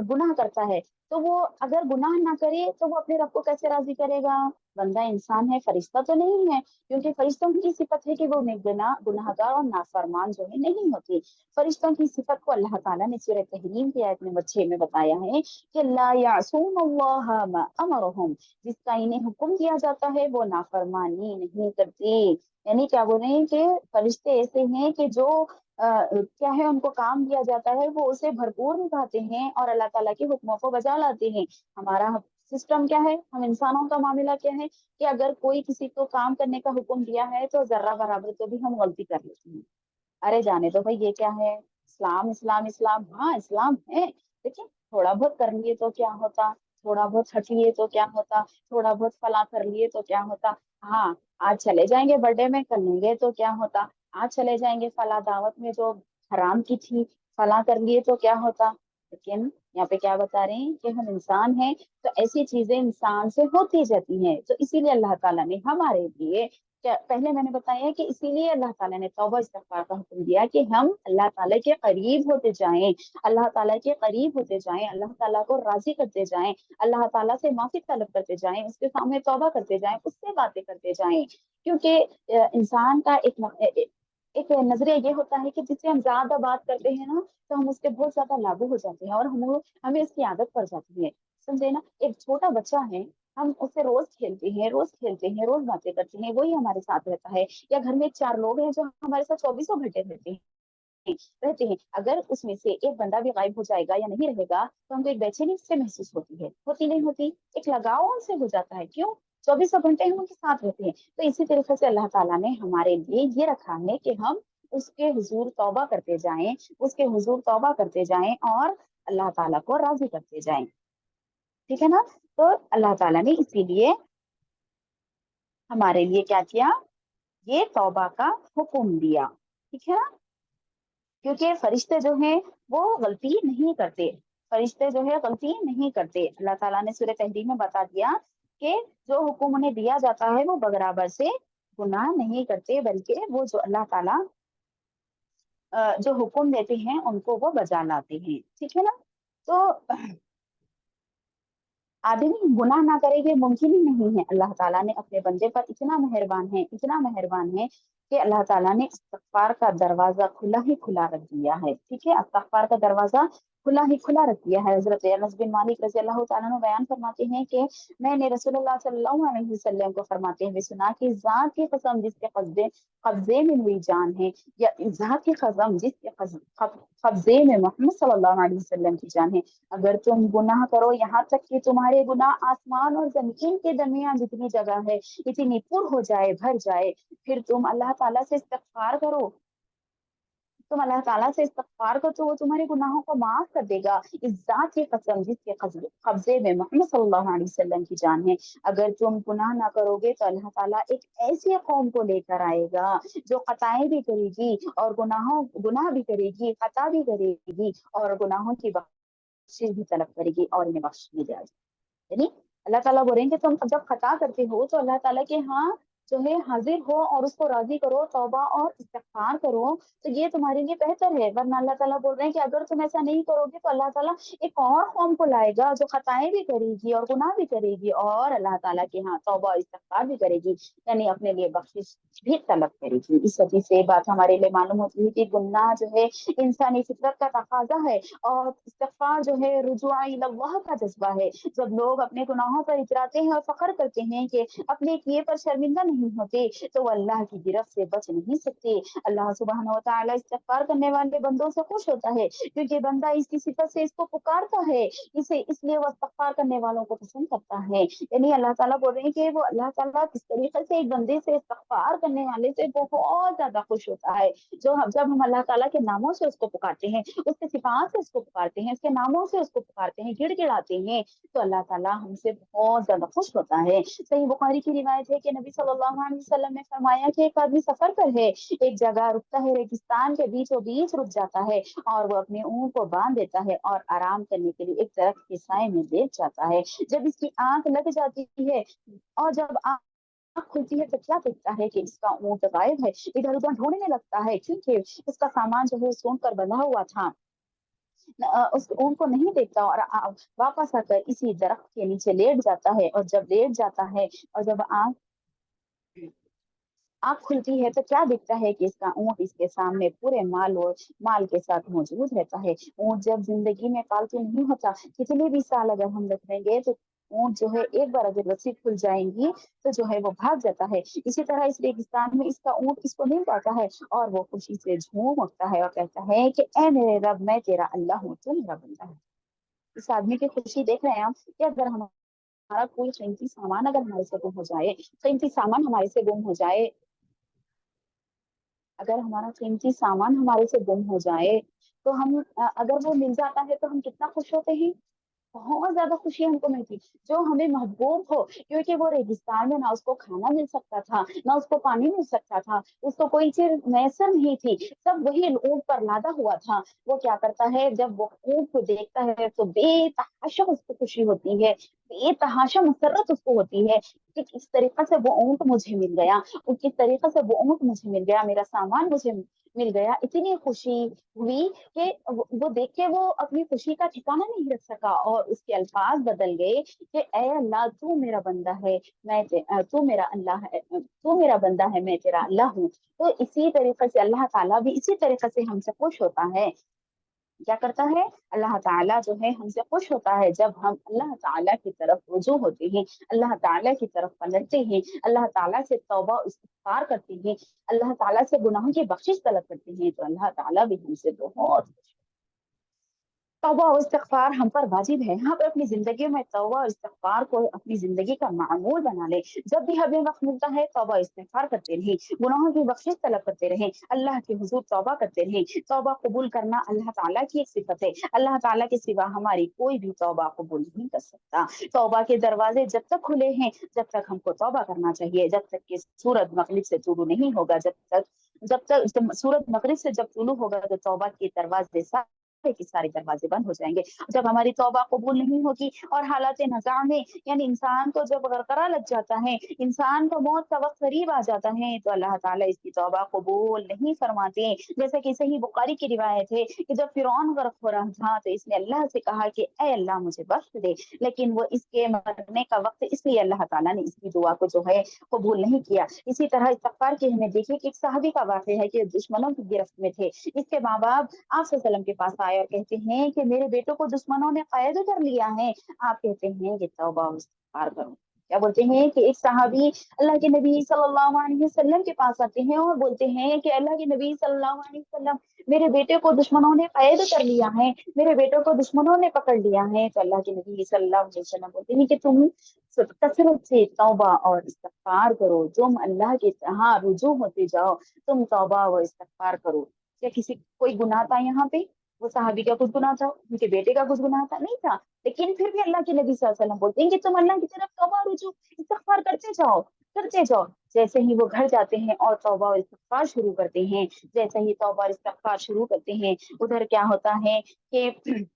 گناہ کرتا ہے تو وہ اگر گناہ نہ کرے تو وہ اپنے رب کو کیسے راضی کرے گا؟ بندہ انسان ہے، فرشتہ تو نہیں ہے، کیونکہ فرشتوں کی صفت ہے کہ وہ گناہ گار اور نافرمان جو ہے نہیں ہوتی۔ فرشتوں کی صفت کو اللہ تعالیٰ نے سورہ تحریم کی آیت نمبر 6 میں بتایا ہے کہ لا یعصون اللہ ما امرهم، جس کا انہیں حکم دیا جاتا ہے وہ نافرمانی نہیں کرتی، یعنی کیا بول رہے ہیں کہ فرشتے ایسے ہیں کہ جو کیا ہے ان کو کام دیا جاتا ہے وہ اسے بھرپور نبھاتے ہیں اور اللہ تعالیٰ کے حکموں کو بجا لاتے ہیں۔ ہمارا سسٹم کیا ہے؟ ہم انسانوں کا معاملہ کیا ہے کہ اگر کوئی کسی کو کام کرنے کا حکم دیا ہے تو ذرہ برابر تو بھی ہم غلطی کر لیتے ہیں، ارے جانے دو بھائی یہ کیا ہے، اسلام اسلام اسلام، ہاں اسلام ہے لیکن تھوڑا بہت کر لیے تو کیا ہوتا، تھوڑا بہت ہٹ لیے تو کیا ہوتا، تھوڑا بہت فلاں کر لیے تو کیا ہوتا، ہاں آج چلے جائیں گے برتھ ڈے میں، کر لیں گے تو کیا ہوتا، آج چلے جائیں گے فلاں دعوت میں جو حرام کی تھی، فلاں کر لیے تو کیا ہوتا۔ لیکن یہاں پہ کیا بتا رہے ہیں کہ ہم انسان ہیں تو ایسی چیزیں انسان سے ہوتی جاتی ہیں، تو اسی لیے اللہ تعالیٰ نے ہمارے لیے پہلے میں نے بتایا کہ اسی لیے اللہ تعالیٰ نے توبہ استغفار کا حکم دیا کہ ہم اللہ تعالیٰ کے قریب ہوتے جائیں، اللہ تعالیٰ کے قریب ہوتے جائیں، اللہ تعالیٰ کو راضی کرتے جائیں، اللہ تعالیٰ سے معافی طلب کرتے جائیں، اس کے سامنے توبہ کرتے جائیں، اس سے باتیں کرتے جائیں، کیونکہ انسان کا ایک نظریہ یہ ہوتا ہے کہ جس سے ہم زیادہ بات کرتے ہیں نا تو ہم اس کے بہت زیادہ لاگو ہو جاتے ہیں اور ہمیں اس کی عادت پڑ جاتی ہے، سمجھے نا؟ ایک چھوٹا بچہ ہے हम उससे रोज खेलते हैं, रोज खेलते हैं, रोज बातें करते हैं, वही हमारे साथ रहता है। या घर में 4 लोग हैं जो हमारे साथ चौबीसों घंटे रहते हैं। अगर उसमें से एक बंदा भी गायब हो जाएगा या नहीं रहेगा तो हमको एक बेचैनी से महसूस होती है, होती नहीं होती? एक लगाव उनसे हो जाता है। क्यों? चौबीसों घंटे हम उनके साथ रहते हैं। तो इसी तरीके से अल्लाह ताला ने हमारे लिए ये रखा है कि हम उसके हुजूर तौबा करते जाएं, उसके हुजूर तौबा करते जाएं और अल्लाह ताला को राजी करते जाएं। ठीक है ना? तो अल्लाह ताला ने इसीलिए हमारे लिए क्या किया? ये तौबा का हुक्म दिया। ठीक है ना? क्योंकि फरिश्ते जो हैं वो गलती नहीं करते, फरिश्ते जो है गलती नहीं करते। अल्लाह ताला ने सूरह तहरीम में बता दिया कि जो हुक्म उन्हें दिया जाता है वो बराबर से गुनाह नहीं करते, बल्कि वो जो अल्लाह ताला जो हुक्म देते हैं उनको वो बजा लाते हैं। ठीक है ना? तो आदमी गुनाह ना करे ये मुमकिन ही नहीं है। अल्लाह ताला ने अपने बंदे पर इतना मेहरबान है, इतना मेहरबान है कि अल्लाह ताला ने इस्तगफार का दरवाजा खुला ही खुला रख दिया है। ठीक है? इस्तगफार का दरवाजा खुला ही खुला रख दिया है। हजरत अनस बिन मालिक रजी अल्लाह तआला अन्हु बयान फरमाते हैं कि मैंने रसूलुल्लाह सल्लल्लाहु अलैहि वसल्लम को फरमाते हुए सुना कि जात की कसम जिसके कब्जे कब्जे में मेरी जान है, या जात की कसम जिसके कब्जे में मोहम्मद सल्लल्लाहु अलैहि वसल्लम की जान है, अगर तुम गुनाह करो यहाँ तक कि तुम्हारे गुनाह आसमान और जमीन के दरमियान जितनी जगह है इतनी पुर हो जाए, भर जाए, फिर तुम अल्लाह ताला से इस्तगफार करो, तुम अल्लाह ताला से इस्तगफार करो तो वो तुम्हारे गुनाहों को माफ कर देगा। इस जात की कसम जिसके कब्जे में मोहम्मद सल्लल्लाहु अलैहि वसल्लम की जान है, अगर तुम गुनाह ना करोगे तो अल्लाह ताला एक ऐसी कौम को लेकर आएगा जो खताएं भी करेगी और गुनाह भी करेगी, खता भी करेगी और गुनाहों की बख्शिश भी तलब करेगी और इन्हें बख्श दी जाएगी। यानी अल्लाह ताला बोल रहे हैं कि तुम जब खता करते हो तो अल्लाह ताला के यहाँ जो है हाजिर हो और उसको राजी करो, तौबा और इस्तिगफार करो, तो ये तुम्हारे लिए बेहतर है। वरना अल्लाह ताला बोल रहे हैं कि अगर तुम ऐसा नहीं करोगे तो अल्लाह ताला एक और कौम को लाएगा जो खताएं भी करेगी और गुनाह भी करेगी और अल्लाह ताला के यहाँ तौबा और इस्तिगफार भी करेगी, यानी अपने लिए बख्शिश भी तलब करेगी। इस वजह से बात हमारे लिए मालूम होती है कि गुनाह जो है इंसानी फितरत का तकाजा है और इस्तिगफार जो है रुजुआ इल्लल्लाह का जज्बा है। जब लोग अपने गुनाहों पर इतराते हैं और फख्र करते हैं कि अपने किए पर शर्मिंदा नहीं होते, तो वो अल्लाह की गिरफ्त से बच नहीं सकते। अल्लाह सुब्हानहू व तआला इस्तिगफार करने वाले बंदों से खुश होता है, क्योंकि बंदा इसकी सिफत से इसको पुकारता है, इसे इसलिए वो इस्तिगफार करने वालों को पसंद करता है। यानी अल्लाह ताला बोल रहे हैं कि वो अल्लाह ताला किस तरीके से एक बंदे से इस्तिगफार करने वाले से बहुत ज्यादा खुश होता है। जब हम अल्लाह ताला के नामों से उसको पुकारते हैं, उसके सिफात से उसको पुकारते हैं, उसके नामों से उसको पुकारते हैं, गिड़गिड़ाते हैं, तो अल्लाह ताला हमसे बहुत ज्यादा खुश होता है। सही बुखारी की रिवायत है कि नबी सल्लल्लाहु अलैहि वसल्लम ने फरमाया कि एक आदमी सफर पर है, एक जगह रुकता है, रेगिस्तान के बीचों बीच रुक जाता है और वो अपने ऊँट को बांध देता है और आराम करने के लिए एक दरख्त के साए में लेट जाता है। जब इसकी आंख लग जाती है और जब आँख खुलती है तो क्या देखता है कि इसका ऊँट गायब है। इधर-उधर ढूँढने लगता है क्योंकि उसका सामान जो है उस ऊँट पर बंधा हुआ था। उस ऊँट को नहीं देखता और वापस आकर इसी दरख्त के नीचे लेट जाता है और जब लेट जाता है और जब आँख आँख खुलती है तो क्या दिखता है कि इसका ऊँट इसके सामने पूरे माल के साथ मौजूद रहता है। ऊँट जब ज़िंदगी में पालतू नहीं होता, कितने भी साल अगर हम रख लेंगे तो ऊँट जो है एक बार अगर रस्सी खुल जाएँगी तो जो है वो भाग जाता है। इसी तरह इस रेगिस्तान में इसका ऊँट इसको मिल जाता है और वो खुशी से झूम उठता है और कहता है कि ऐ मेरे रब, मैं तेरा अल्लाह हूँ, तू मेरा बंदा है। इस आदमी की खुशी देख रहे हैं आप कि अगर हमारा कोई कीमती सामान अगर हमारे से गुम हो जाए, कीमती सामान हमारे से गुम हो जाए, अगर हमारा कीमती सामान हमारे से गुम हो जाए, तो हम अगर वो मिल जाता है तो हम कितना खुश होते हैं। बहुत ज़्यादा खुशी हमको मिलती, जो हमें महबूब हो, क्योंकि वो रेगिस्तान में ना उसको खाना मिल सकता था, ना उसको पानी मिल सकता था, उसको कोई चीज़ मैसर नहीं थी, सब वही ऊँट पर लादा हुआ था। वो क्या करता है, जब वो ऊँट को देखता है तो बेतहाशा उसको खुशी होती है, बेतहाशा मसर्रत उसको होती है कि किस तरीक़े से वो ऊँट मुझे मिल गया और किस तरीक़े से वो ऊँट मुझे मिल गया, मेरा सामान मुझे मिल गया। इतनी खुशी हुई कि वो देख के वो अपनी खुशी का ठिकाना नहीं रख सका और उसके अल्फाज बदल गए कि ऐ अल्लाह, तू मेरा बंदा है, तू मेरा अल्लाह है, तू मेरा बंदा है, मैं तेरा अल्लाह हूँ। तो इसी तरीके से अल्लाह ताला भी इसी तरीके से हमसे खुश होता है। क्या करता है, अल्लाह ताला जो है हमसे खुश होता है जब हम अल्लाह ताला की तरफ रुजू होते हैं, अल्लाह ताला की तरफ पलटते हैं, अल्लाह ताला से तौबा इस्तिग़फ़ार करते हैं, अल्लाह ताला से गुनाहों की बख्शिश तलब करते हैं, तो अल्लाह ताला भी हमसे बहुत तौबा और इस्तिग़फ़ार हम पर वाजिब है। यहाँ पे अपनी ज़िंदगी में तौबा और इस्तिग़फ़ार को अपनी ज़िंदगी का मामूल बना लें। जब भी हमें वक़्त मिलता है तौबा इस्तिग़फ़ार करते रहें, गुनाहों की बख्शिश तलब करते रहें, अल्लाह के हुज़ूर तौबा करते रहें। तौबा कबूल करना अल्लाह ताला की एक सिफ़त है। अल्लाह ताला के सिवा हमारी कोई भी तौबा कबूल नहीं कर सकता। तौबा के दरवाज़े जब तक खुले हैं, जब तक हमको तौबा करना चाहिए, जब तक कि सूरज मग़रिब से तुलू नहीं होगा, जब सूरज मग़रिब से जब तुलू होगा तो तौबा के दरवाज़े के सारे दरवाजे बंद हो जाएंगे। जब हमारी तौबा कबूल नहीं होगी और हालात नज़ा में, यानी इंसान को जब गरगरा लग जाता है, इंसान को मौत का वक्त करीब आ जाता है, तो अल्लाह ताला इसकी तौबा कबूल नहीं फरमाते। जैसे कि सही बुखारी की रिवायत है कि जब फिरौन गर्क हो रहा था तो इसने अल्लाह से कहा कि ऐ अल्लाह मुझे बख्श दे, लेकिन वो इसके मरने का वक्त, इसलिए अल्लाह ताला ने इसकी दुआ को जो है कबूल नहीं किया। इसी तरह इस्तग़फ़ार के हमें देखिए कि एक सहाबी का वाक़या है कि दुश्मनों की गिरफ्त में थे। इसके माँ बाप आप सल्लल्लाहु अलैहि वसल्लम के पास आए और कहते हैं कि मेरे बेटों को दुश्मनों ने कैद कर लिया है। आप कहते हैं कि तौबा और इस्तिग़फ़ार करो। क्या बोलते हैं कि एक सहाबी अल्लाह के नबी सल्लल्लाहु अलैहि वसल्लम के पास आते हैं और बोलते हैं कि अल्लाह के नबी सल्लल्लाहु अलैहि वसल्लम, मेरे बेटे को दुश्मनों ने कैद कर लिया है, मेरे बेटों को दुश्मनों ने पकड़ लिया है। तो अल्लाह के नबी सल्लल्लाहु अलैहि वसल्लम बोलते हैं कि तुम कसरत से तौबा और इस्तिग़फ़ार करो, तुम अल्लाह के यहाँ रुजू होते जाओ, तुम तौबा और इस्तिग़फ़ार करो। क्या किसी कोई गुनाह था यहाँ पे? वो सहाबी का कुछ गुनाह था, उनके बेटे का कुछ गुनाह था? नहीं था। लेकिन फिर भी अल्लाह के नबी सल्लल्लाहु अलैहि वसल्लम बोलते हैं कि तुम अल्लाह की तरफ तौबा रुजू इस्तिग़फ़ार करते जाओ, करते जाओ। जैसे ही वो घर जाते हैं और तौबा और इस्तिग़फ़ार शुरू करते हैं, जैसे ही तौबा और इस्तिग़फ़ार शुरू करते हैं, उधर क्या होता है कि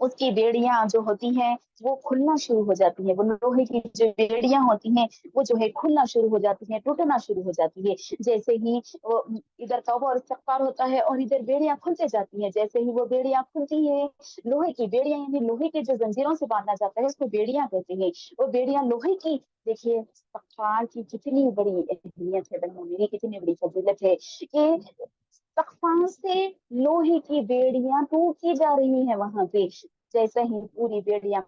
उसकी बेड़ियाँ जो होती हैं, वो खुलना शुरू हो जाती हैं। वो लोहे की जो बेड़ियाँ होती हैं, वो जो है खुलना शुरू हो जाती हैं, टूटना शुरू हो जाती है। जैसे ही वो इधर तौबा और इस्तिग़फ़ार होता है और इधर बेड़ियाँ खुलते जाती हैं। जैसे ही वो बेड़ियाँ खुलती हैं, लोहे की बेड़ियाँ, यानी लोहे के जो ज़ंजीरों से बाँधा जाता है, उसको बेड़ियाँ कहते हैं। वो बेड़ियाँ लोहे की, देखिए इस्तिग़फ़ार की कितनी बड़ी अहमियत है बहनों मेरी, कितनी बड़ी फ़ज़ीलत है कि इस्तग़फ़ार से लोहे की बेड़ियाँ टूटी जा रही हैं वहाँ पे। जैसे ही पूरी बेड़ियाँ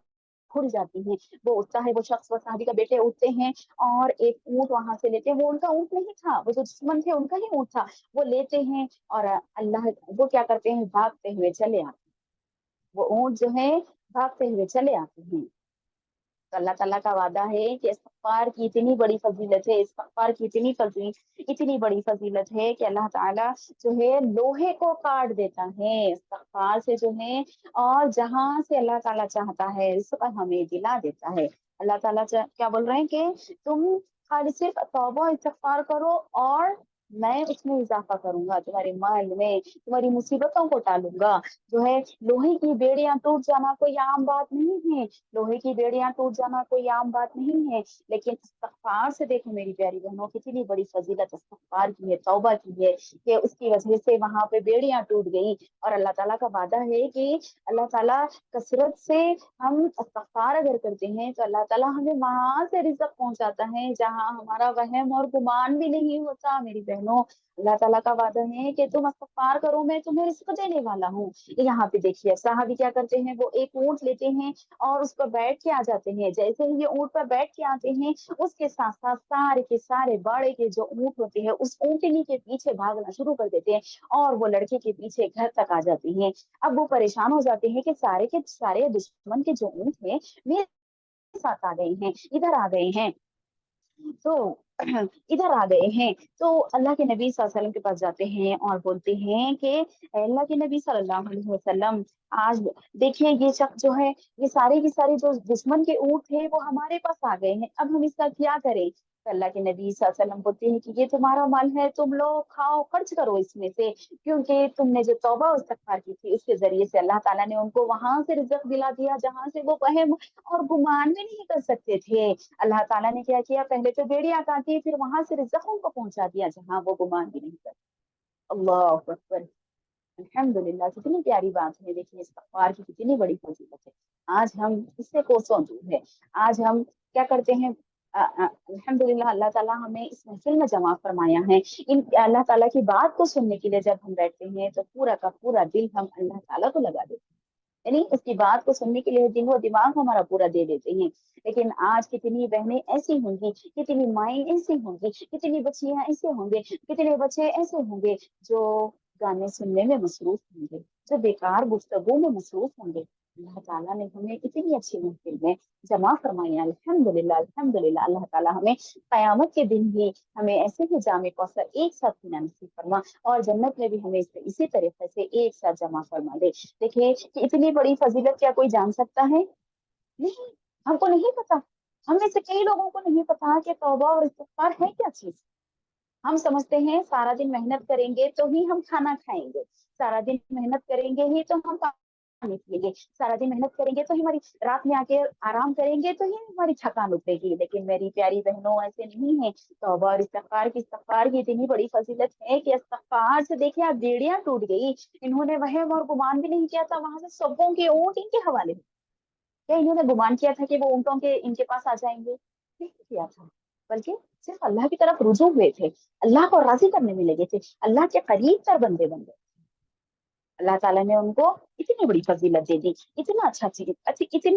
खुल जाती हैं, वो उठता है, वो शख्स, वो सहाबी का बेटे उठते हैं और एक ऊँट वहाँ से लेते हैं। वो उनका ऊँट नहीं था, वो जो दुश्मन थे उनका ही ऊँट था। वो लेते हैं और वो क्या करते हैं, भागते हुए चले आते हैं। वो ऊँट जो है भागते हुए चले आते हैं। तो अल्लाह ताला का वादा है कि इस्तिग़फ़ार की इतनी बड़ी फ़ज़ीलत है, इस्तिग़फ़ार की इतनी बड़ी फ़ज़ीलत है कि अल्लाह ताला जो है लोहे को काट देता है इस्तिग़फ़ार से जो है, और जहाँ से अल्लाह ताला चाहता है रिज़्क़ हमें दिला देता है। अल्लाह ताला क्या बोल रहे हैं कि तुम खाली सिर्फ़ तौबा इस्तिग़फ़ार करो और मैं उसमें इज़ाफ़ा करूँगा, तुम्हारे माल में, तुम्हारी मुसीबतों को टालूँगा। जो है लोहे की बेड़ियाँ टूट जाना कोई आम बात नहीं है। लोहे की बेड़ियाँ टूट जाना कोई आम बात नहीं है, लेकिन इस्तिग़फ़ार से देखो मेरी प्यारी बहनों कितनी बड़ी फ़ज़ीलत इस्तिग़फ़ार की है, तौबा की है कि उसकी वजह से वहाँ पे बेड़ियाँ टूट गई। और अल्लाह ताला का वादा है कि अल्लाह ताला कसरत से हम इस्तिग़फ़ार अगर करते हैं तो अल्लाह ताला हमें वहाँ से रिज़्क़ पहुँचाता है जहाँ हमारा वहम और गुमान भी नहीं होता मेरी बहनों। अल्लाह ताला का वादा है कि तुम इस्तिग़फ़ार करो, मैं तुम्हें रिज़्क़ देने वाला हूँ। यहाँ पे देखिए सहाबी क्या करते हैं, वो एक ऊँट लेते हैं और उस पर बैठ के आ जाते हैं। जैसे ही ये ऊँट पर बैठ के आते हैं, उसके साथ-साथ सारे के सारे बाड़े के जो ऊँट होते हैं, उस ऊँटनी के पीछे भागना शुरू कर देते हैं और वो लड़के के पीछे घर तक आ जाते हैं। अब वो परेशान हो जाते हैं कि सारे के सारे दुश्मन के जो ऊँट हैं, मेरे साथ आ गए हैं, इधर आ गए हैं। तो इधर आ गए हैं, तो अल्लाह के नबी सल्लल्लाहु अलैहि वसल्लम के पास जाते हैं और बोलते हैं कि अल्लाह के नबी सल्लल्लाहु अलैहि वसल्लम, आज देखिए ये शख्स जो है, ये सारे के सारे जो दुश्मन के ऊँट थे वो हमारे पास आ गए हैं, अब हम इसका क्या करें? तो अल्लाह के नबी सल्लल्लाहु अलैहि वसल्लम बोलते हैं कि ये तुम्हारा माल है, तुम लोग खाओ, खर्च करो इसमें से, क्योंकि तुमने जो तौबा और इस्तिग़फ़ार की थी उसके ज़रिए से अल्लाह ताला ने उनको वहाँ से रिज़्क़ दिला दिया जहाँ से वो वहम और गुमान भी नहीं कर सकते थे। अल्लाह ताला ने क्या किया, पहले तो बेड़ियाँ काटी, फिर वहाँ से रिज़्क़ उनको पहुँचा दिया जहाँ वो गुमान भी नहीं करते। अल्लाहु अकबर! अल्हम्दुलिल्लाह, कितनी प्यारी बात है, देखिए इस्तिग़फ़ार की कितनी बड़ी फ़ज़ीलत है। आज हम इससे कोसों दूर हैं। आज हम क्या करते हैं, अल्हम्दुलिल्लाह अल्लाह ताला हमें इस महफिल में जमा फरमाया है। इन अल्लाह ताला की बात को सुनने के लिए जब हम बैठते हैं तो पूरा का पूरा दिल हम अल्लाह ताला को लगा देते हैं, यानी उसकी बात को सुनने के लिए दिल व दिमाग हमारा पूरा दे देते हैं। लेकिन आज कितनी बहनें ऐसी होंगी, कितनी माएँ ऐसी होंगी, कितनी बच्चियाँ ऐसे होंगे, कितने बच्चे ऐसे होंगे जो गाने सुनने में मसरूफ होंगे, जो बेकार गुफ्तगू में मसरूफ होंगे। अल्लाह ताला ने हमें इतनी अच्छी महफिल में जमा फरमाया। अल्हम्दुलिल्लाह अल्हम्दुलिल्लाह। अल्लाह ताला हमें कयामत के दिन भी हमें ऐसे ही जामे कौसर एक साथ पीना नसीब फरमा और जन्नत में भी हमें इसी तरीके से एक साथ जमा फरमा दे। देखिए कि इतनी बड़ी फजीलत क्या कोई जान सकता है? नहीं, हमको नहीं पता। हम में से कई लोगों को नहीं पता कि तौबा और इस्तिग़फ़ार है क्या चीज़। हम समझते हैं सारा दिन मेहनत करेंगे तो ही हम खाना खाएँगे, सारा दिन मेहनत करेंगे ही तो हम पानी पिएँगे, सारा दिन मेहनत करेंगे तो ही हमारी रात में आके आराम करेंगे तो ही हमारी थकान उतरेगी। लेकिन मेरी प्यारी बहनों ऐसे नहीं है। तौबा और इस्तिग़फ़ार की इतनी बड़ी फ़ज़ीलत है कि इस्तिग़फ़ार से देखिए आज बेड़ियाँ टूट गई। इन्होंने वहम और गुमान भी नहीं किया था, वहाँ से सबों के ऊँट इनके हवाले। क्या इन्होंने गुमान किया था कि वो ऊँटों के इनके पास आ जाएँगे? नहीं किया था, बल्कि सिर्फ़ अल्लाह की तरफ रुजू हुए थे, अल्लाह को राज़ी करने में लगे थे, अल्लाह के करीब तर बंदे बन गए। अल्लाह ताला ने उनको इतनी बड़ी फ़ज़ीलत दे दी, इतनी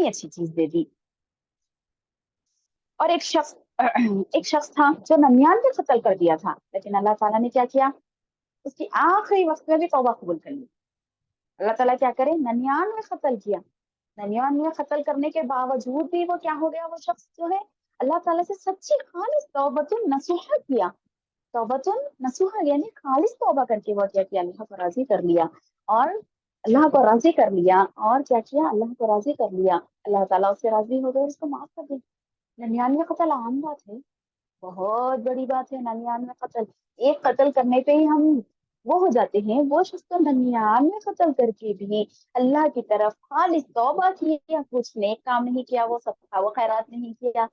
अच्छी चीज़ दे दी। और एक शख्स था जो 99 कत्ल कर दिया था, लेकिन अल्लाह ताला ने क्या किया? उसकी आखिरी वक़्त में भी तौबा कबूल कर ली। अल्लाह ताला क्या करे? 99 कत्ल किया। 99 कत्ल करने के बावजूद भी वो क्या हो गया? वो शख्स जो है अल्लाह ताला से सच्ची खालिस तौबतुन नसूहा किया। तौबतुन नसूहा यानी खालिस तौबा करके वो क्या किया? अल्लाह को राज़ी कर लिया और अल्लाह को राज़ी कर लिया और क्या किया? अल्लाह को राज़ी कर लिया। अल्लाह ताला उससे राज़ी हो गए, उसको माफ़ कर दिया। 99 कत्ल आम बात है, बहुत बड़ी बात है 99 कत्ल। एक कत्ल करने पे ही हम वो हो जाते हैं, वो शख्स तो 99 कत्ल करके भी अल्लाह की तरफ खालिस तौबा किया, कुछ नेक काम नहीं किया, वो सदका व खैरात नहीं किया,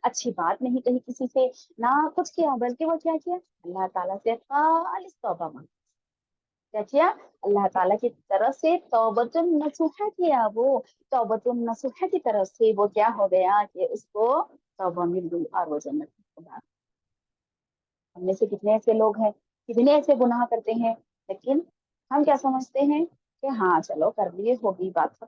अच्छी बात नहीं कही किसी से, ना कुछ किया, बल्कि वो क्या किया? अल्लाह ताला से खालिस तौबा मांगी। क्या किया? अल्लाह ताला की तरफ से तौबतुन नसूहा किया। वो तौबतुन नसूहा की तरफ से वो क्या हो गया कि उसको तौबा मिल गई और वो जन्नत में चला। हम में से कितने ऐसे लोग हैं, कितने ऐसे गुनाह करते हैं, लेकिन हम क्या समझते हैं कि हाँ चलो कर लिए, होगी बात खत्म।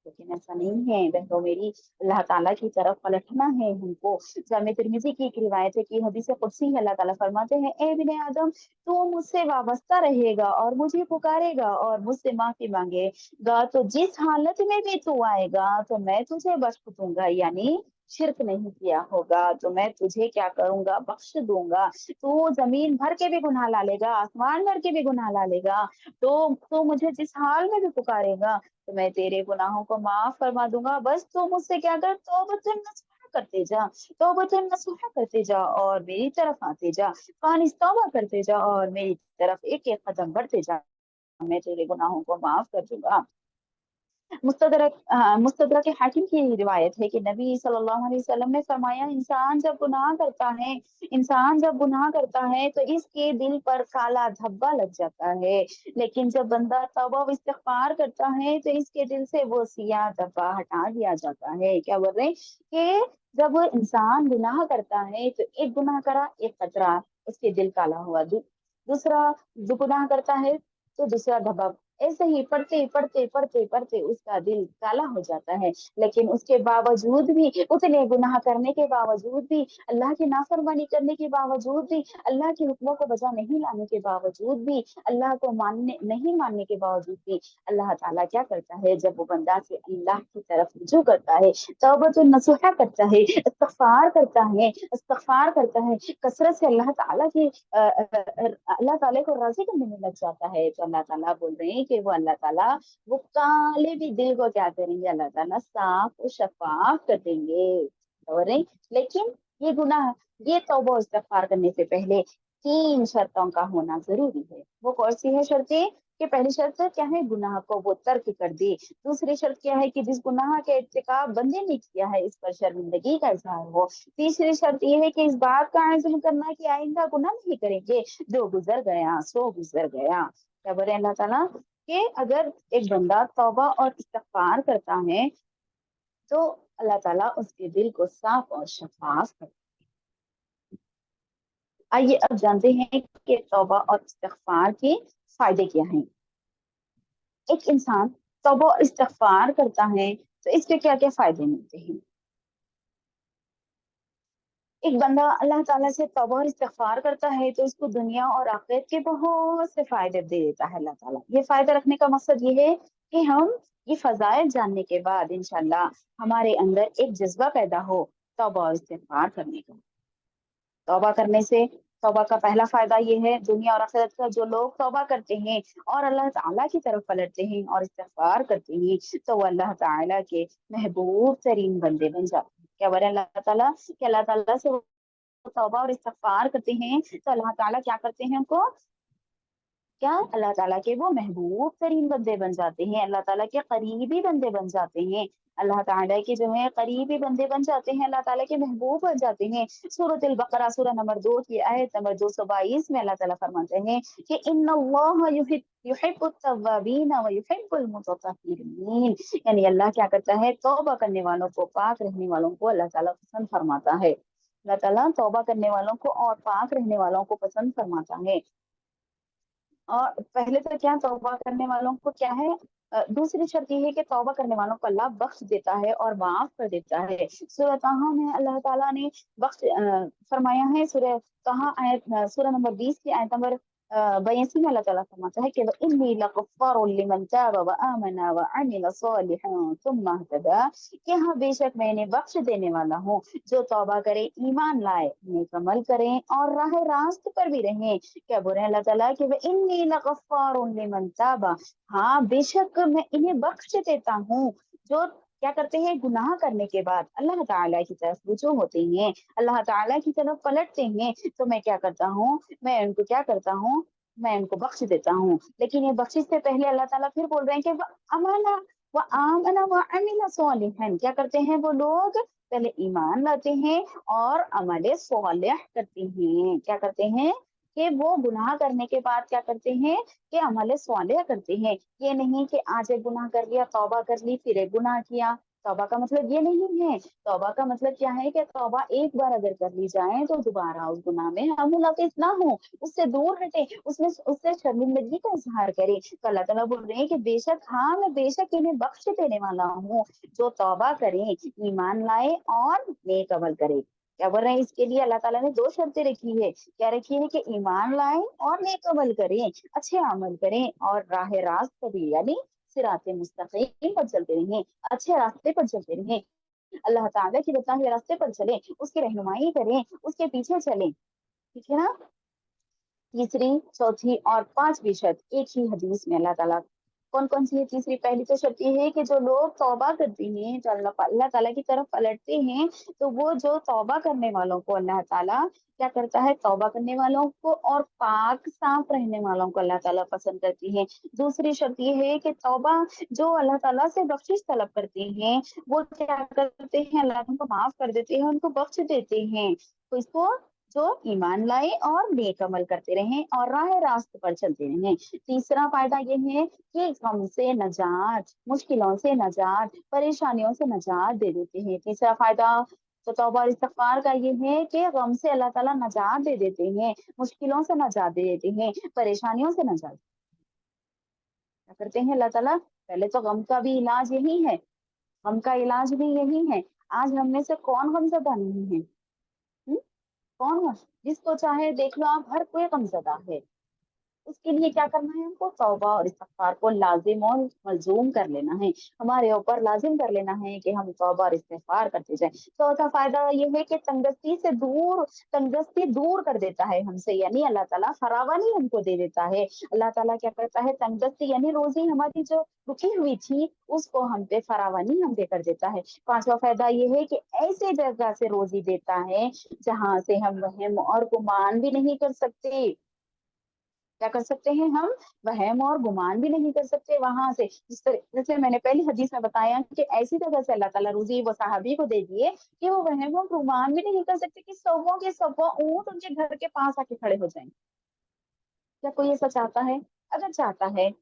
लेकिन ऐसा नहीं है बहनों मेरी, अल्लाह ताला की तरफ पलटना है हमको। जामे तिर्मिज़ी की एक रिवायत है कि हदीस कुदसी है, अल्लाह ताला फरमाते हैं, ए इब्ने आदम तू मुझसे वाबस्ता रहेगा और मुझे पुकारेगा और मुझसे माफी मांगेगा तो जिस हालत में भी तू आएगा तो मैं तुझे बख्श दूंगा, यानी शिरक नहीं किया होगा तो मैं तुझे क्या करूंगा? बख्श दूंगा। तू जमीन भर के भी गुनाह ला लेगा, आसमान भर के भी गुनाह ला लेगा, तो मुझे जिस हाल में भी पुकारेगा तो मैं तेरे गुनाहों को माफ फरमा दूंगा। बस तू मुझसे क्या कर? तौबतन नसूहा करते जा, तौबतन नसूहा करते जा और मेरी तरफ आते जा, खालिस तौबा करते जा और मेरी तरफ एक एक कदम बढ़ते जा, मैं तेरे गुनाहों को माफ कर दूंगा। मुस्तदरक हाकिम की रिवायत है कि नबी सल्लल्लाहु अलैहि वसल्लम ने फरमाया, इंसान जब गुनाह करता है तो इसके दिल पर काला धब्बा लग जाता है, लेकिन जब बंदा तौबा व इस्तिग़फ़ार करता है तो इसके दिल से वो सियाह धब्बा हटा दिया जाता है। क्या बोल रहे हैं कि जब इंसान गुनाह करता है तो एक गुनाह करा, एक कतरा उसके दिल काला हुआ, दूसरा जो गुनाह करता है तो दूसरा धब्बा, ऐसे ही पढ़ते उसका दिल काला हो जाता है। लेकिन उसके बावजूद भी, उतने गुनाह करने के बावजूद भी, अल्लाह की नाफरमानी करने के बावजूद भी, अल्लाह के हुक्मों को बजा नहीं लाने के बावजूद भी, अल्लाह को नहीं मानने के बावजूद भी, अल्लाह ताला क्या करता है? जब वो बंदा से अल्लाह की तरफ रुजू करता है, तौबतुन नसूहा करता है, इस्तिग़फ़ार करता है, कसरत से अल्लाह ताला को राज़ी करने में लग जाता है, तो अल्लाह ताला बोल रहे हैं कि अल्लाह ताला वो काले भी दिल को क्या करेंगे? अल्लाह ताला साफ और शफ़ाफ कर देंगे। और लेकिन ये गुनाह, ये तौबा और इस्तिग़फ़ार करने से पहले 3 शर्तों का होना ज़रूरी है। वो कौन-सी है शर्तें? कि पहली शर्त क्या है? गुनाह को वो तर्क कर दे। दूसरी शर्त क्या है? कि जिस गुनाह का इर्तिकाब बंदे ने किया है इस पर शर्मिंदगी का इज़हार हो। तीसरी शर्त ये है कि इस बात का अज़्म करना कि आइंदा गुनाह नहीं करेंगे, जो गुज़र गया सो गुज़र गया। क्या बोले अल्लाह ताला कि अगर एक बंदा तौबा और इस्तिग़फ़ार करता है तो اللہ ताला उसके दिल को साफ और शफाफ कर। आइए अब जानते हैं कि तौबा और इस्तिग़फ़ार के फायदे क्या हैं। एक इंसान तौबा और इस्तिग़फ़ार करता है तो इसके क्या क्या फायदे मिलते हैं। एक बंदा अल्लाह ताला से तौबा और इस्तिग़फ़ार करता है तो इसको दुनिया और आखिरत के बहुत से फायदे दे देता है अल्लाह ताला। ये फायदा रखने का मकसद ये है कि हम ये फजाइल जानने के बाद इंशाअल्लाह हमारे अंदर एक जज्बा पैदा हो तौबा और इस्तिग़फ़ार करने का। तौबा करने से तौबा का पहला फायदा ये है, दुनिया और आखिरत का जो लोग तौबा करते हैं और अल्लाह ताला की तरफ पलटते हैं और इस्तिग़फ़ार करते हैं तो वो अल्लाह ताला के महबूब तरीन बंदे बन जाते हैं। क्या बोले अल्लाह ताला कि अल्लाह ताला से वो तौबा और इस्तिग़फ़ार करते हैं तो अल्लाह ताला क्या करते हैं उनको, क्या अल्लाह ताला के वो महबूब तरीन बंदे बन जाते हैं, अल्लाह ताला के करीबी बंदे बन जाते हैं। अल्लाह ताला के जो है करीबी बंदे बन जाते हैं, अल्लाह ताला के महबूब बन जाते हैं। सूरत अल बकरा सूरह नंबर 2 की आयत नंबर 222 में अल्लाह ताला फरमाते हैं कि इन्नल्लाह युहिब्बुत तव्वाबीन व युहिब्बुल मुतत्तहिरीन, यानी अल्लाह क्या करता है, तौबा करने वालों को, पाक रहने वालों को अल्लाह ताला पसंद फरमाता है। अल्लाह ताला तौबा करने वालों को और पाक रहने वालों को पसंद फरमाता है। और पहले तो क्या तौबा करने वालों को क्या है, दूसरी शर्त ये है कि तौबा करने वालों को अल्लाह बख्श देता है और माफ कर देता है। सूरह तहा में अल्लाह ताला ने फरमाया है, सूरह तहा सूरह नंबर 20 की आयत नंबर 82 में अल्लाह ताला फरमाता है कि इन्नी लगफ्फारुन लिमन ताब व आमना व अमिल सालिहान सुम्मा इहतदा, कि हाँ बेशक मैंने बख्श देने वाला हूँ जो तौबा करे, ईमान लाए, नेक अमल करें और राह रास्त पर भी रहें। क्या बोल रहे हैं अल्लाह ताला कि इन्नी लगफ्फारुन लिमन ताबा, हाँ बेशक मैं इन्हें बख्श देता हूँ जो क्या करते हैं, गुनाह करने के बाद अल्लाह ताला की तरफ रुजू होते हैं, अल्लाह ताला की तरफ पलटते हैं, तो मैं क्या करता हूँ, मैं उनको क्या करता हूँ, मैं उनको बख्श देता हूँ। लेकिन ये बख्शिश से पहले अल्लाह ताला फिर बोल रहे हैं कि अमाना व आमना व अमिला सालिहन, क्या करते हैं वो लोग, पहले ईमान लाते हैं और अमले सालिह करते हैं। क्या करते हैं कि वो गुनाह करने के बाद क्या करते हैं कि अमले सालिह करते हैं। ये नहीं कि आज एक गुनाह कर लिया, तौबा कर ली, फिर एक गुनाह किया। तौबा का मतलब ये नहीं है। तौबा का मतलब क्या है कि तौबा एक बार अगर कर ली जाए तो दोबारा उस गुनाह में हम मुलविस ना हो, उससे दूर हटे, उसमें उससे शर्मिंदगी का इजहार करें। तो अल्लाह ताला बोल रहे हैं कि बेशक, हाँ मैं बेशक इन्हें बख्श देने वाला हूँ जो तौबा करें, ईमान लाए और नेक अमल करें। क्या बोल रहे हैं, इसके लिए अल्लाह ताला ने दो शर्तें रखी है। क्या रखी है कि ईमान लाएं और नेक अमल करें, अच्छे अमल करें और राह रास्त पर भी, यानी सिराते मुस्तकीम पर चलते रहें, अच्छे रास्ते पर चलते रहें, अल्लाह ताला की बताए हुए रास्ते पर चलें, उसकी रहनुमाई करें, उसके पीछे चलें। ठीक है ना। तीसरी, चौथी और पांचवी शर्त एक ही हदीस में अल्लाह ताला, कौन कौन सी है तीसरी, पहली तो शर्त ये है कि जो लोग तौबा करते हैं, जो अल्लाह ताला की तरफ पलटते हैं, तो वो जो तौबा करने वालों को अल्लाह ताला क्या करता है, तौबा करने वालों को और पाक साफ रहने वालों को अल्लाह ताला पसंद करती है। दूसरी शर्त ये है कि तौबा जो अल्लाह ताला से बख्शिश तलब करते हैं वो क्या करते हैं, अल्लाह उनको माफ कर देते हैं, उनको बख्श देते हैं। तो इसको जो ईमान लाए और नेक अमल करते रहें और राह रास्त पर चलते रहें। तीसरा फायदा ये है कि गम से नजात, मुश्किलों से नजात, परेशानियों से नजात दे देते हैं। तीसरा फायदा तो तौबा और इस्तिग़फ़ार का ये है कि गम से अल्लाह ताला नजात दे देते हैं, मुश्किलों से नजात दे देते हैं, परेशानियों से नजात। क्या करते हैं अल्लाह ताला, पहले तो गम का भी इलाज यही है, गम का इलाज भी यही है। आज हम में से कौन गमज़दा नहीं है? हुँ? कौन है? जिसको चाहे देख लो आप, हर कोई गमज़दा है। उसके लिए क्या करना है, हमको तौबा और इस्तिग़फ़ार को लाज़िम और मलज़ूम कर लेना है। हमारे ऊपर लाज़िम कर लेना है कि हम तौबा और इस्तिग़फ़ार करते जाएँ। चौथा फ़ायदा ये है कि तंगदस्ती दूर कर देता है हमसे, यानी अल्लाह ताला फरावानी हमको दे देता है। अल्लाह ताला क्या करता है, तंगदस्ती यानी रोज़ी हमारी जो रुकी हुई थी, उसको हम पे फरावानी हम पे कर देता है। पाँचवा फ़ायदा ये है कि ऐसी जगह से रोज़ी देता है, जहाँ से हम वहम और गुमान भी नहीं कर सकते। क्या कर सकते हैं हम, वहम और गुमान भी नहीं कर सकते वहां से। जैसे मैंने पहली हदीस में बताया कि ऐसी जगह से अल्लाह ताला रूजी वो सहाबी को दे दिए कि वो वहम और गुमान भी नहीं कर सकते कि सौों के सौ ऊंट उनके घर के पास आके खड़े हो जाएं। क्या कोई ऐसा चाहता है? अगर चाहता है,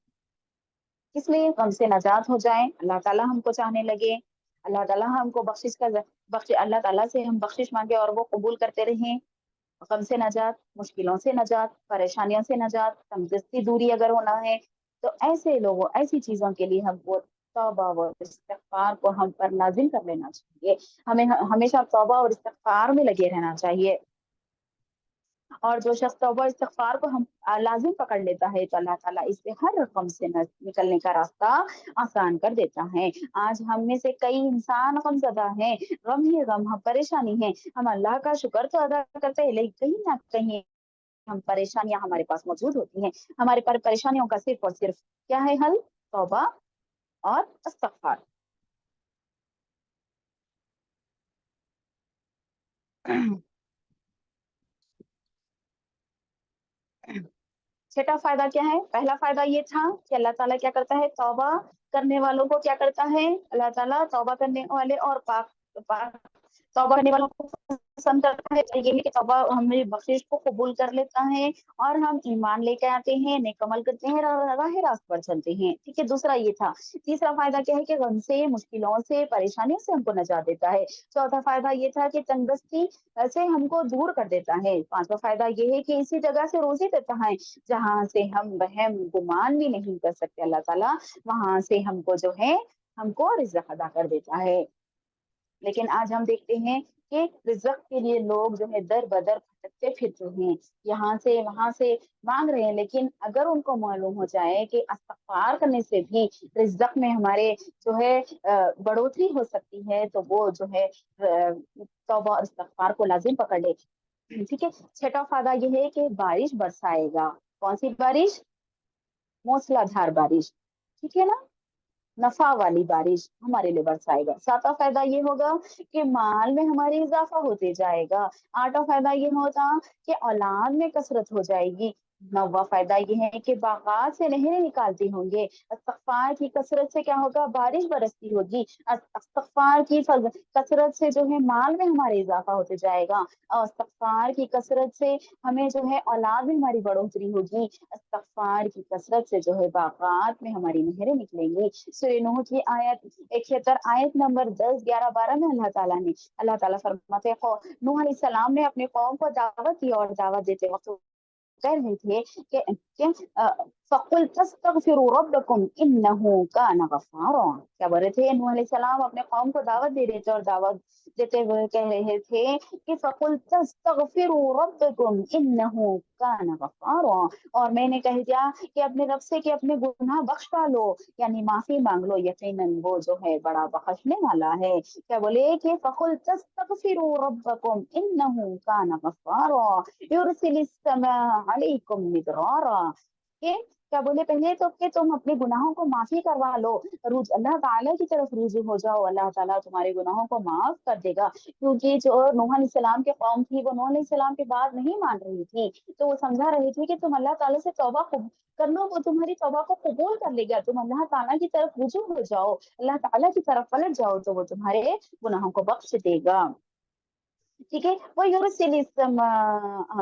इसलिए गम से नजात हो जाए, अल्लाह ताला हमको चाहने लगे, اللہ تعالیٰ हमको अल्लाह ताला से हम बख्शिश मांगे और वो कबूल करते रहें। गम से नजात, मुश्किलों से नजात, परेशानियों से नजात, तंदुरुस्ती दूरी अगर होना है तो ऐसे लोगों ऐसी चीजों के लिए हमको तौबा व इस्तिग़फ़ार को हम पर लाजिम कर लेना चाहिए। हमें हमेशा तौबा और इस्तिग़फ़ार में लगे रहना चाहिए। और जो शख्स तौबा इस्तिग़फ़ार को हम लाज़िम पकड़ लेता है तो अल्लाह ताला इससे हर गम से निकलने का रास्ता आसान कर देता है। आज हम में से कई इंसान गमज़दा हैं, गम ही गम, हम परेशानी है। हम अल्लाह का शुक्र तो अदा करते हैं लेकिन कहीं न कहीं हम परेशानियाँ हमारे पास मौजूद होती हैं। हमारे पर परेशानियों का सिर्फ़ और सिर्फ़ क्या है हल? तौबा और इस्तिग़फ़ार। छठा फायदा क्या है? पहला फायदा ये था कि अल्लाह ताला क्या करता है, तौबा करने वालों को क्या करता है, अल्लाह ताला तौबा करने वाले और पाक पाक तौबा करने वालों को पसंद करता है। तो ये है कि तौबा हमें बख्शिश को कबूल कर लेता है और हम ईमान लेके आते हैं, नेक अमल करते हैं और राह रास्त पर चलते हैं। ठीक है, दूसरा ये था। तीसरा फायदा क्या है कि गम से, मुश्किलों से, परेशानियों से हमको निजात देता है। चौथा फायदा ये था कि तंदुरुस्ती से हमको दूर कर देता है। पांचवा फायदा ये है कि इसी जगह से रोजी देता है जहाँ से हम वहम गुमान भी नहीं कर सकते। अल्लाह ताला वहां से हमको जो है हमको रिज़्क़ अदा कर देता है। लेकिन आज हम देखते हैं कि रिज़्क़ के लिए लोग जो है दर बदर भटकते फिरते हैं, यहाँ से वहां से मांग रहे हैं। लेकिन अगर उनको मालूम हो जाए कि इस्तिग़फ़ार करने से भी रिज़्क़ में हमारे जो है बढ़ोतरी हो सकती है तो वो जो है तौबा और इस्तिग़फ़ार को लाजिम पकड़ ले। ठीक है, छठा फायदा ये है कि बारिश बरसाएगा। कौन सी बारिश? मूसलाधार बारिश। ठीक है ना, नफा वाली बारिश हमारे लिए बरसाएगा। सातवां फायदा ये होगा कि माल में हमारे इजाफा होते जाएगा। आठवां फायदा ये होता कि औलाद में कसरत हो जाएगी। नौवां फायदा ये है कि बागात से नहरें निकालती होंगे। इस्तिग़फ़ार की कसरत से क्या होगा, बारिश बरसती होगी। इस्तिग़फ़ार की कसरत से जो है माल में हमारे इजाफा होते जाएगा और इस्तिग़फ़ार की कसरत से हमें जो है औलाद में हमारी बढ़ोतरी होगी। इस्तिग़फ़ार की कसरत से जो है बागात में हमारी नहरें निकलेंगी। सूरह नूह की आयत 71 आयत नंबर 10, 11, 12 में अल्लाह ताला फरमाते हैं, नूह अलैहिस्सलाम ने अपने कौम को दावत दी और दावत देते वक्त कह रहे थे कि फ़क़ुल तस्तग़फ़िरू रब्बकुम इन्नहु कान गफ़्फ़ारा। क्या बोल रहे थे? नूह अलैहिस्सलाम अपने कौम को दावत दे रहे थे और दावत देते हुए कह रहे थे कि फ़क़ुल तस्तग़फ़िरू रब्बकुम इन्नहु कान गफ़्फ़ारा। और मैंने कह दिया कि अपने रब से कि अपने गुनाह बख्श डालो, यानी माफी मांग लो, यकीनन वो जो है बड़ा बख्शने वाला है। क्या बोले कि फ़क़ुल तस्तग़फ़िरू रब्बकुम इन्नहु कान गफ़्फ़ारा युरसिलिस समा अलैकुम मिदरारा। के क्या बोले पहले तो कि तुम अपने गुनाहों को माफी करवा लो, अल्लाह ताला की तरफ रुजू हो जाओ, अल्लाह ताला तुम्हारे गुनाहों को माफ कर देगा। क्योंकि जो नूह अलैहिस्सलाम के कौम थी वो नूह अलैहिस्सलाम की बात नहीं मान रही थी, तो वो समझा रही थी कि तुम अल्लाह ताला से तौबा कर लो, वो तुम्हारी तौबा को कबूल कर लेगा। तुम अल्लाह ताला की तरफ रुजू हो जाओ, अल्लाह ताला की तरफ पलट जाओ तो वो तुम्हारे गुनाहों को बख्श देगा। ठीक है, वो युरसिलिस समा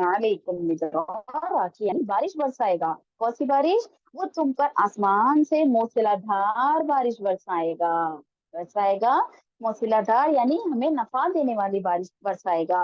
अलैकुम मिदरारा की यानी बारिश बरसाएगा। कौन सी बारिश? वो तुम पर आसमान से मूसलाधार बारिश बरसाएगा। बरसाएगा मूसलाधार यानी हमें नफा देने वाली बारिश बरसाएगा।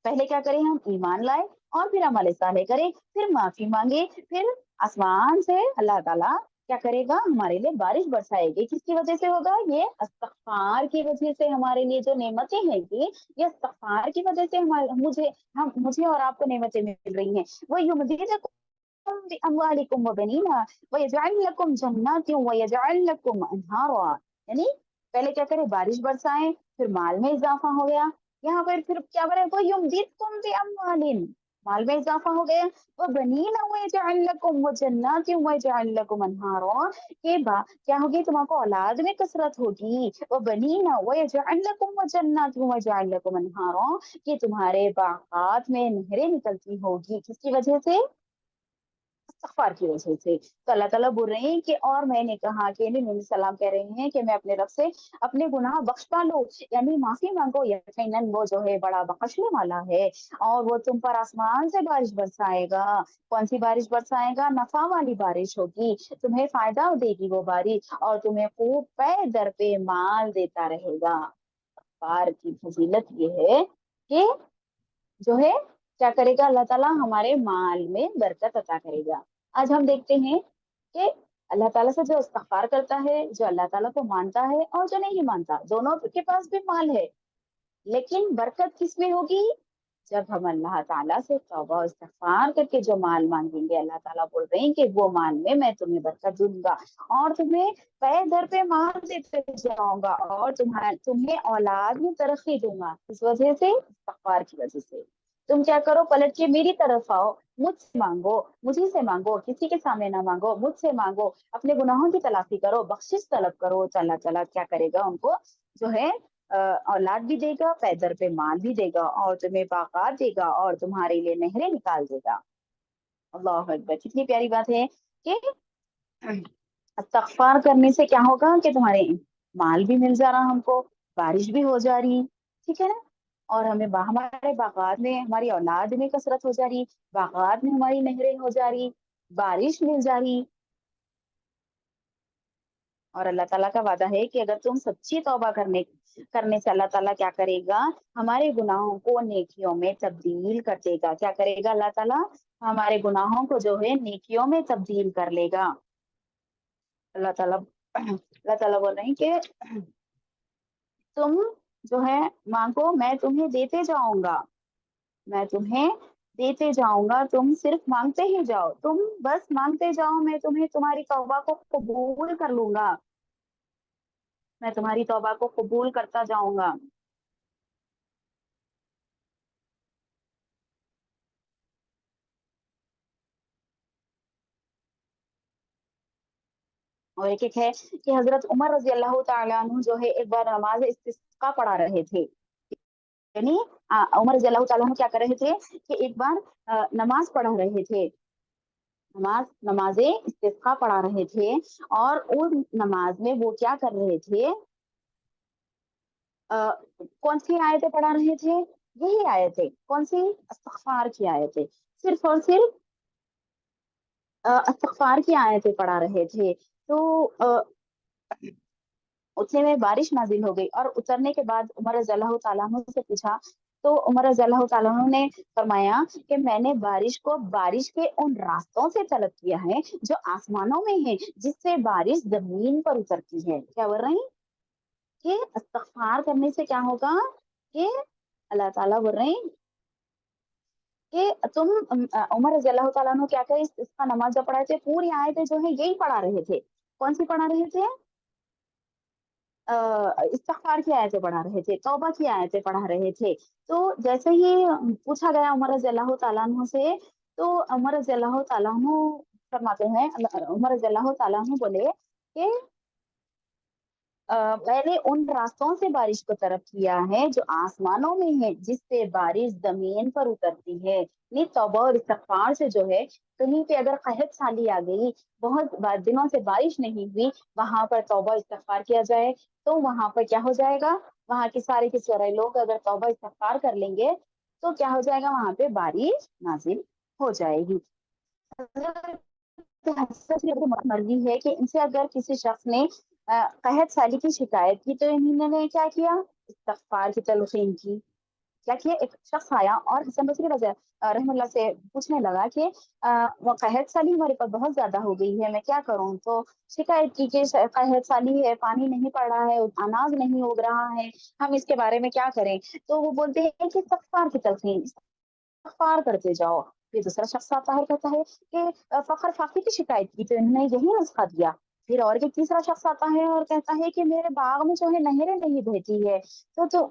पहले क्या करें, हम ईमान लाए और फिर अमल सालेह करें, फिर माफी मांगे, फिर आसमान से अल्लाह ताला क्या करेगा, हमारे लिए बारिश बरसाएगी। किसकी वजह से होगा? ये इस्तिग़फ़ार की वजह से हमारे लिए जो नेमतें हैं ये इस्तिग़फ़ार की वजह से मुझे और आपको नेमतें मिल रही हैं। वो युमदिदकुम बिअमवालिकुम व बनीना व यजअल लकुम जन्नातिन व यजअल लकुम अनहारा। यानी पहले क्या करें, बारिश बरसाएं, फिर माल में इजाफा हो गया। यहाँ पर फिर क्या बोले, वो युमदिदकुम बिअमवालिन, माल में इजाफा हो गया, वो बनीना व यजअल लकुम व जन्नातिन व यजअल लकुम अनहारा। के बा क्या होगी, तुम्हारे औलाद में कसरत होगी। वो बनीना व यजअल लकुम व जन्नातिन व यजअल लकुम अनहारा, कि तुम्हारे बागात में नहरें निकलती होगी। किसकी वजह से? इस्तग़फ़ार की वजह से। तो अल्लाह ताला बोल रहे हैं कि और मैंने कहा कि नबी सलाम कह रहे हैं कि मैं अपने रब से अपने गुनाह बख्शवा लो, यानी माफी मांगो, यकीनन वो जो है बड़ा बख्शने वाला है, और वो तुम पर आसमान से बारिश बरसाएगा। कौन सी बारिश बरसाएगा? नफा वाली बारिश होगी, तुम्हें फायदा देगी वो बारिश, और तुम्हें खूब पे दर पे माल देता रहेगा। पार की फजीलत ये है कि जो है क्या करेगा अल्लाह ताला? हमारे माल में बरकत अता करेगा। आज हम देखते हैं कि अल्लाह ताला से जो इस्तग़फ़ार करता है, जो अल्लाह ताला को मानता है और जो नहीं मानता, दोनों के पास भी माल है, लेकिन बरकत किसमें होगी? जब हम अल्लाह ताला से तौबा और इस्तिग़फ़ार करके जो माल मांगेंगे, अल्लाह ताला बोल रहे हैं कि वो माल में मैं तुम्हें बरकत दूंगा, और तुम्हें पे दर पे माल देते जाऊंगा, और तुम्हें औलाद में तरक्की दूंगा। इस वजह से, इस्तिग़फ़ार की वजह से। तुम क्या करो? पलट के मेरी तरफ आओ, मुझसे मांगो, मुझी से मांगो, किसी के सामने ना मांगो, मुझसे मांगो, अपने गुनाहों की तलाफी करो, बख्शिश तलब करो। तो अल्लाह ताला क्या करेगा? उनको जो है अ, औलाद भी देगा, पैदर पे माल भी देगा, और तुम्हें बागात देगा, और तुम्हारे लिए नहरें निकाल देगा। अल्लाह अकबर! कितनी प्यारी बात है कि इस्तग़फ़ार करने से क्या होगा कि तुम्हारे माल भी मिल जा रहा हमको, बारिश भी हो जा रही, ठीक है ना? और हमारे बागात में, हमारी औलाद में कसरत हो जा रही, बागात में हमारी नहरें हो जा रही, बारिश मिल जा रही। और अल्लाह ताला का वादा है कि अगर तुम सच्ची तौबा करने से अल्लाह ताला क्या करेगा? हमारे गुनाहों को नेकियों में तब्दील कर देगा। क्या करेगा अल्लाह ताला? हमारे गुनाहों को जो है नेकियों में तब्दील कर लेगा। अल्लाह ताला बोल रहे हैं कि तुम जो है मांगो, मैं तुम्हें देते जाऊंगा, मैं तुम्हें देते जाऊंगा, तुम सिर्फ मांगते ही जाओ, तुम बस मांगते जाओ, मैं तुम्हें तुम्हारी तौबा को कबूल कर लूंगा, मैं तुम्हारी तौबा को कबूल करता जाऊंगा। और एक है कि हजरत उमर रजी अल्लाह तआला अन्हु जो है एक बार नमाज इस्तिस्का पढ़ा रहे थे, यानी उमर रजी अल्लाह तआला अन्हु क्या कर रहे थे कि एक बार नमाज पढ़ा रहे थे, नमाजे इस्तिस्का पढ़ा रहे थे, और उस नमाज में वो क्या कर रहे थे? अ, कौन सी आयतें पढ़ा रहे थे? यही आयतें, कौन सी? इस्तिग़फ़ार की आयतें, सिर्फ और सिर्फ इस्तिग़फ़ार की आयतें पढ़ा रहे थे। तो उतने में बारिश नाज़िल हो गई, और उतरने के बाद उमर रज़ियल्लाहु तआला अन्हु से पूछा, तो उमर रज़ियल्लाहु तआला अन्हु ने फरमाया कि मैंने बारिश को बारिश के उन रास्तों से तलब किया है जो आसमानों में है, जिससे बारिश ज़मीन पर उतरती है। क्या बोल रहे हैं? कि इस्तिग़फ़ार करने से क्या होगा? कि अल्लाह ताला बोल रहे हैं कि उमर रज़ियल्लाहु तआला अन्हु क्या करे, इसका नमाज़ जब पढ़ा रहे थे, पूरी आयतें जो है यही पढ़ा रहे थे। कौन-सी पढ़ा रहे थे? इस्तिग़फ़ार की आयतें पढ़ा रहे थे, तौबा की आयतें पढ़ा रहे थे। तो जैसे ही पूछा गया उमर रज़ियल्लाहु तआला अन्हु से, तो उमर रज़ियल्लाहु तआला अन्हु फरमाते हैं, उमर रज़ियल्लाहु तआला अन्हु बोले कि मैंने उन रास्तों से बारिश को तरफ किया है जो आसमानों में है, जिससे बारिश जमीन पर उतरती है। ये तौबा और इस्तिग़फ़ार से जो है, कहीं पे अगर क़हत साली आ गई, बहुत दिनों से बारिश नहीं हुई, वहां पर तौबा इस्तिग़फ़ार किया जाए, तो वहां पर क्या हो जाएगा? वहां के सारे लोग अगर तौबा इस्तिग़फ़ार कर लेंगे, तो क्या हो जाएगा? वहां पे बारिश नाजिल हो जाएगी। मर्जी है कि इनसे अगर किसी शख्स ने क़हत साली की शिकायत की, तो इन्होंने क्या किया? इस्तिग़फ़ार की तलक़ीन की। क्या किया? एक शख्स आया और हसन बसरी रहमतुल्लाह से पूछने लगा कि वो क़हत साली हमारे पास बहुत ज़्यादा हो गई है, मैं क्या करूँ? तो शिकायत की कि क़हत साली है, पानी नहीं पड़ रहा है, अनाज नहीं उग रहा है, हम इसके बारे में क्या करें? तो वो बोलते हैं कि इस्तिग़फ़ार की तलक़ीन, इस्तिग़फ़ार करते जाओ। फिर दूसरा शख्स आता है, कहता है कि फ़ख्र फाक़ी की शिकायत की, तो इन्होंने यही नुस्ख़ा दिया फिर और एक तीसरा शख्स आता है और कहता है कि मेरे बाग में जो है नहरें नहीं बहती है, तो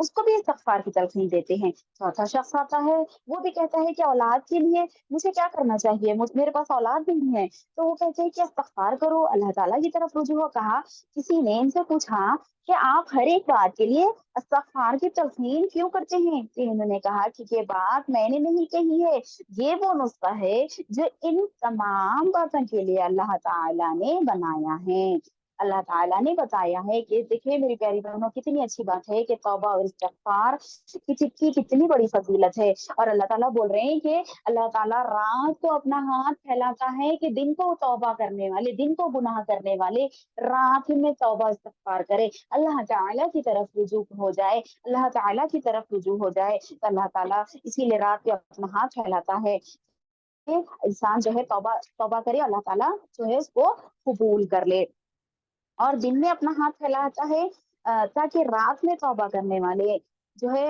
उसको भी इस्तगफार की तलकीन देते हैं। चौथा शख्स आता है, वो भी कहता है कि औलाद के लिए मुझे क्या करना चाहिए, मेरे पास औलाद नहीं है, तो वो कहते हैं कि इस्तगफार करो, अल्लाह ताला की तरफ रुजू हो। कहा, किसी ने इनसे पूछा कि आप हर एक बात के लिए इस्तगफार की तलकीन क्यों करते हैं? तो इन्होंने कहा कि ये बात मैंने नहीं कही है, ये वो नुस्खा है जो इन तमाम बातों के लिए अल्लाह ताला ने बनाया है। अल्लाह ताला ने बताया है कि देखिए मेरी प्यारी बहनों, कितनी अच्छी बात है कि तौबा और इस्तिगफार की कितनी बड़ी फजीलत है। और अल्लाह ताला बोल रहे हैं कि अल्लाह ताला रात को अपना हाथ फैलाता है कि दिन को तौबा करने वाले, दिन को गुनाह करने वाले रात में तौबा इस्तिगफार करे, अल्लाह ताला की तरफ रुजू हो जाए, अल्लाह ताला की तरफ रुजू हो जाए। तो अल्लाह ताला इसीलिए रात को अपना हाथ फैलाता है कि इंसान जो है तौबा तौबा करे, अल्लाह ताला जो है उसको कबूल कर ले। और दिन में अपना हाथ फैलाता है ताकि रात में तौबा करने वाले जो है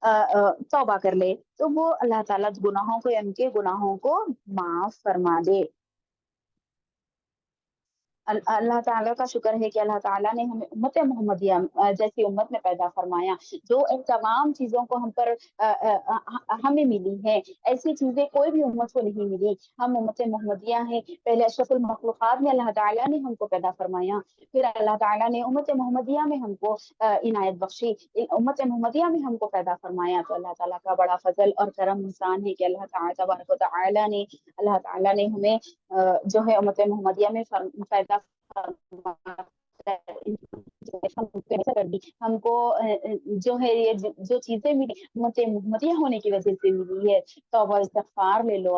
तौबा कर ले, तो वो अल्लाह ताला गुनाहों को, उनके गुनाहों को माफ फरमा दे। अल्लाह ताला का शुक्र है कि अल्लाह ताला ने हमें उम्मत मोहम्मदिया जैसी उम्मत में पैदा फरमाया, जो इन तमाम चीज़ों को हम पर हमें मिली है। ऐसी चीज़ें कोई भी उम्मत को नहीं मिली। हम उम्मत मोहम्मदिया हैं। पहले अशरफुल मखलूक़ात में अल्लाह ताला ने हमको पैदा फरमाया, फिर अल्लाह ताला ने उम्मत मोहम्मदिया में हमको इनायत बख्शी, उम्मत मोहम्मदिया में हमको पैदा फरमाया। तो अल्लाह ताला का बड़ा फजल और करम इंसान है कि अल्लाह तबारक व तआला ने हमें जो है उम्मत मोहम्मदिया में पैदा कर दी हमको। जो है ये जो चीजें मिली उम्मत मोहम्मदिया होने की वजह से मिली है। तौबा इस्तगफार ले लो,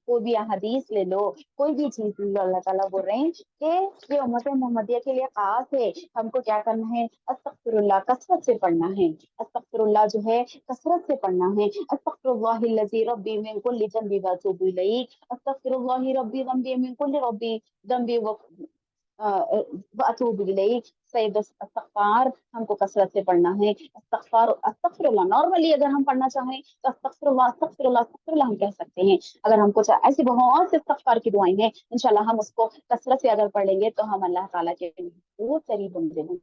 कोई भी हदीस ले लो, कोई भी चीज ले लो, अल्लाह ताला बोल रहे हैं कि ये उम्मत मोहम्मदिया के लिए खास है। हमको क्या करना है? अस्तगफिरुल्लाह कसरत से पढ़ना है। अस्तगफिरुल्लाह जो है कसरत से पढ़ना है। अस्तगफिरुल्लाहिल्लज़ी रब्बी मिन कुल्ली ज़ंबि व अतूबु इलैहि, अस्तगफिरुल्लाहि रब्बी ज़ंबी मिन कुल्ली रब्बी ज़ंबी व अतूबु इलैहि। सैयद इस्तगफार हमको कसरत से पढ़ना है। इस्तगफार अस्तगफिरुल्लाह नॉर्मली अगर हम पढ़ना चाहें तो अस्तगफिरुल्लाह अस्तगफिरुल्लाह अस्तगफिरुल्लाह हम कह सकते हैं। अगर हमको ऐसी बहुत से इस्तगफार की दुआएं हैं, इंशाल्लाह हम उसको कसरत से अगर पढ़ लेंगे तो हम अल्लाह ताला के बहुत करीब बंदे बन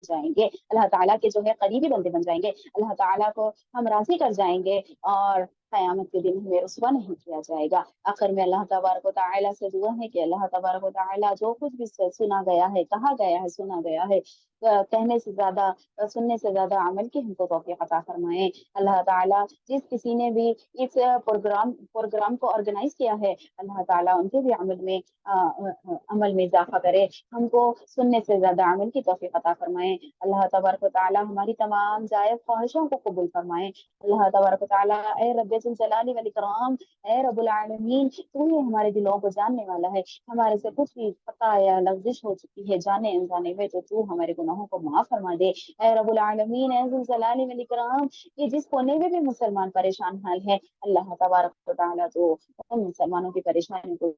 जाएंगे, अल्लाह ताला के जो है करीबी बंदे बन जाएंगे, अल्लाह ताला को हम राजी कर जाएंगे और क़यामत के दिन हमें रुसवा नहीं किया जाएगा। आखिर में अल्लाह तबारक व तआला से दुआ है कि अल्लाह तबारक व तआला जो कुछ भी सुना गया है, कहा गया है, सुना गया है, कहने से ज्यादा, सुनने से ज्यादा अमल की हमको तौफीक अता फरमाए। अल्लाह ताला जिस किसी ने भी इस प्रोग्राम को ऑर्गेनाइज किया है, अल्लाह ताला उनके भी अमल में इजाफा करे, हमको सुनने से ज्यादा अमल की तौफीक अता फरमाए। अल्लाह तबारक व तआला हमारी तमाम जायज़ ख्वाहिशों को कबूल फरमाए। अल्लाह तबारक व तआला ए रब्बे जुल जलाली वल इकराम, ए रब्बुल आलमीन, तू ही हमारे दिलों को जानने वाला है। हमारे से कुछ भी खता या लग़्ज़िश हो चुकी है जाने अनजाने में, तो तू हमारे गुनाहों को माफ फरमा दे। ए रब्बुल आलमीन, ए जुल जलाली वल इकराम, ये जिस कोने में भी मुसलमान परेशान हाल है, अल्लाह तबारक व तआला तो उन मुसलमानों की परेशानी को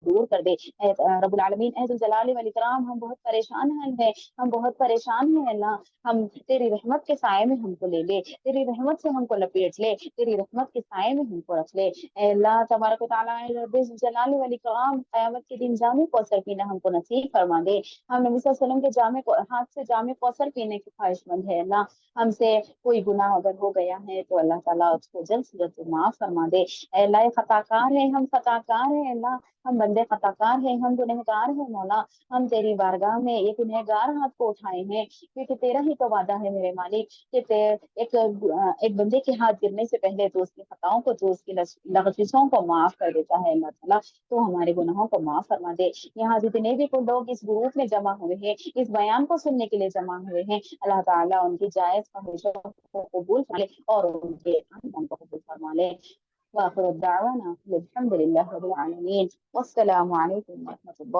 दूर कर दे। रब्बुल आलमीन ए जुल जलाली वल इकराम, हम बहुत परेशान हैं, हम बहुत परेशान हैं अल्लाह, हम तेरी रहमत के साए में हमको ले ले, तेरी रहमत से हमको लपेट ले, तेरी रहमत के साए में हमको रख ले। ए अल्लाह तबारक व तआला रब्बे जुल जलाली वल इकराम, क़यामत के दिन जामे कौसर पीना हमको नसीब फरमा दे। हम नबी सल्लल्लाहु अलैहि वसल्लम के हाथ से जामे कौसर पीने की ख्वाहिशमंद है अल्लाह। हमसे कोई गुनाह अगर हो गया है तो अल्लाह ताला उसको जल्द से जल्द माफ फरमा दे। ए अल्लाह खताकार है, हम खताकार हैं अल्लाह, हम बंदे खताकार हैं, हम गुनहगार हैं मौला। हम तेरी बारगाह में एक गुनहगार हाथ को उठाए हैं, क्योंकि तेरा ही तो वादा है मेरे मालिक कि एक बंदे के हाथ गिरने से पहले तो उसकी खताओं को, तो उसकी लग़ज़िशों को माफ कर देता है अल्लाह ताला। तो हमारे गुनाहों को माफ फरमा दे। यहाँ जितने भी कोई लोग इस ग्रुप में जमा हुए हैं, इस बयान को सुनने के लिए जमा हुए हैं, अल्लाह ताला उनकी जायज़ ख्वाहिशों को कबूल फरमा ले और उनके अमल को कबूल फरमा ले। वाखिर दावाना अल्हम्दुलिल्लाहि रब्बिल आलमीन। वस्सलामु अलैकुम व रहमतुल्लाह।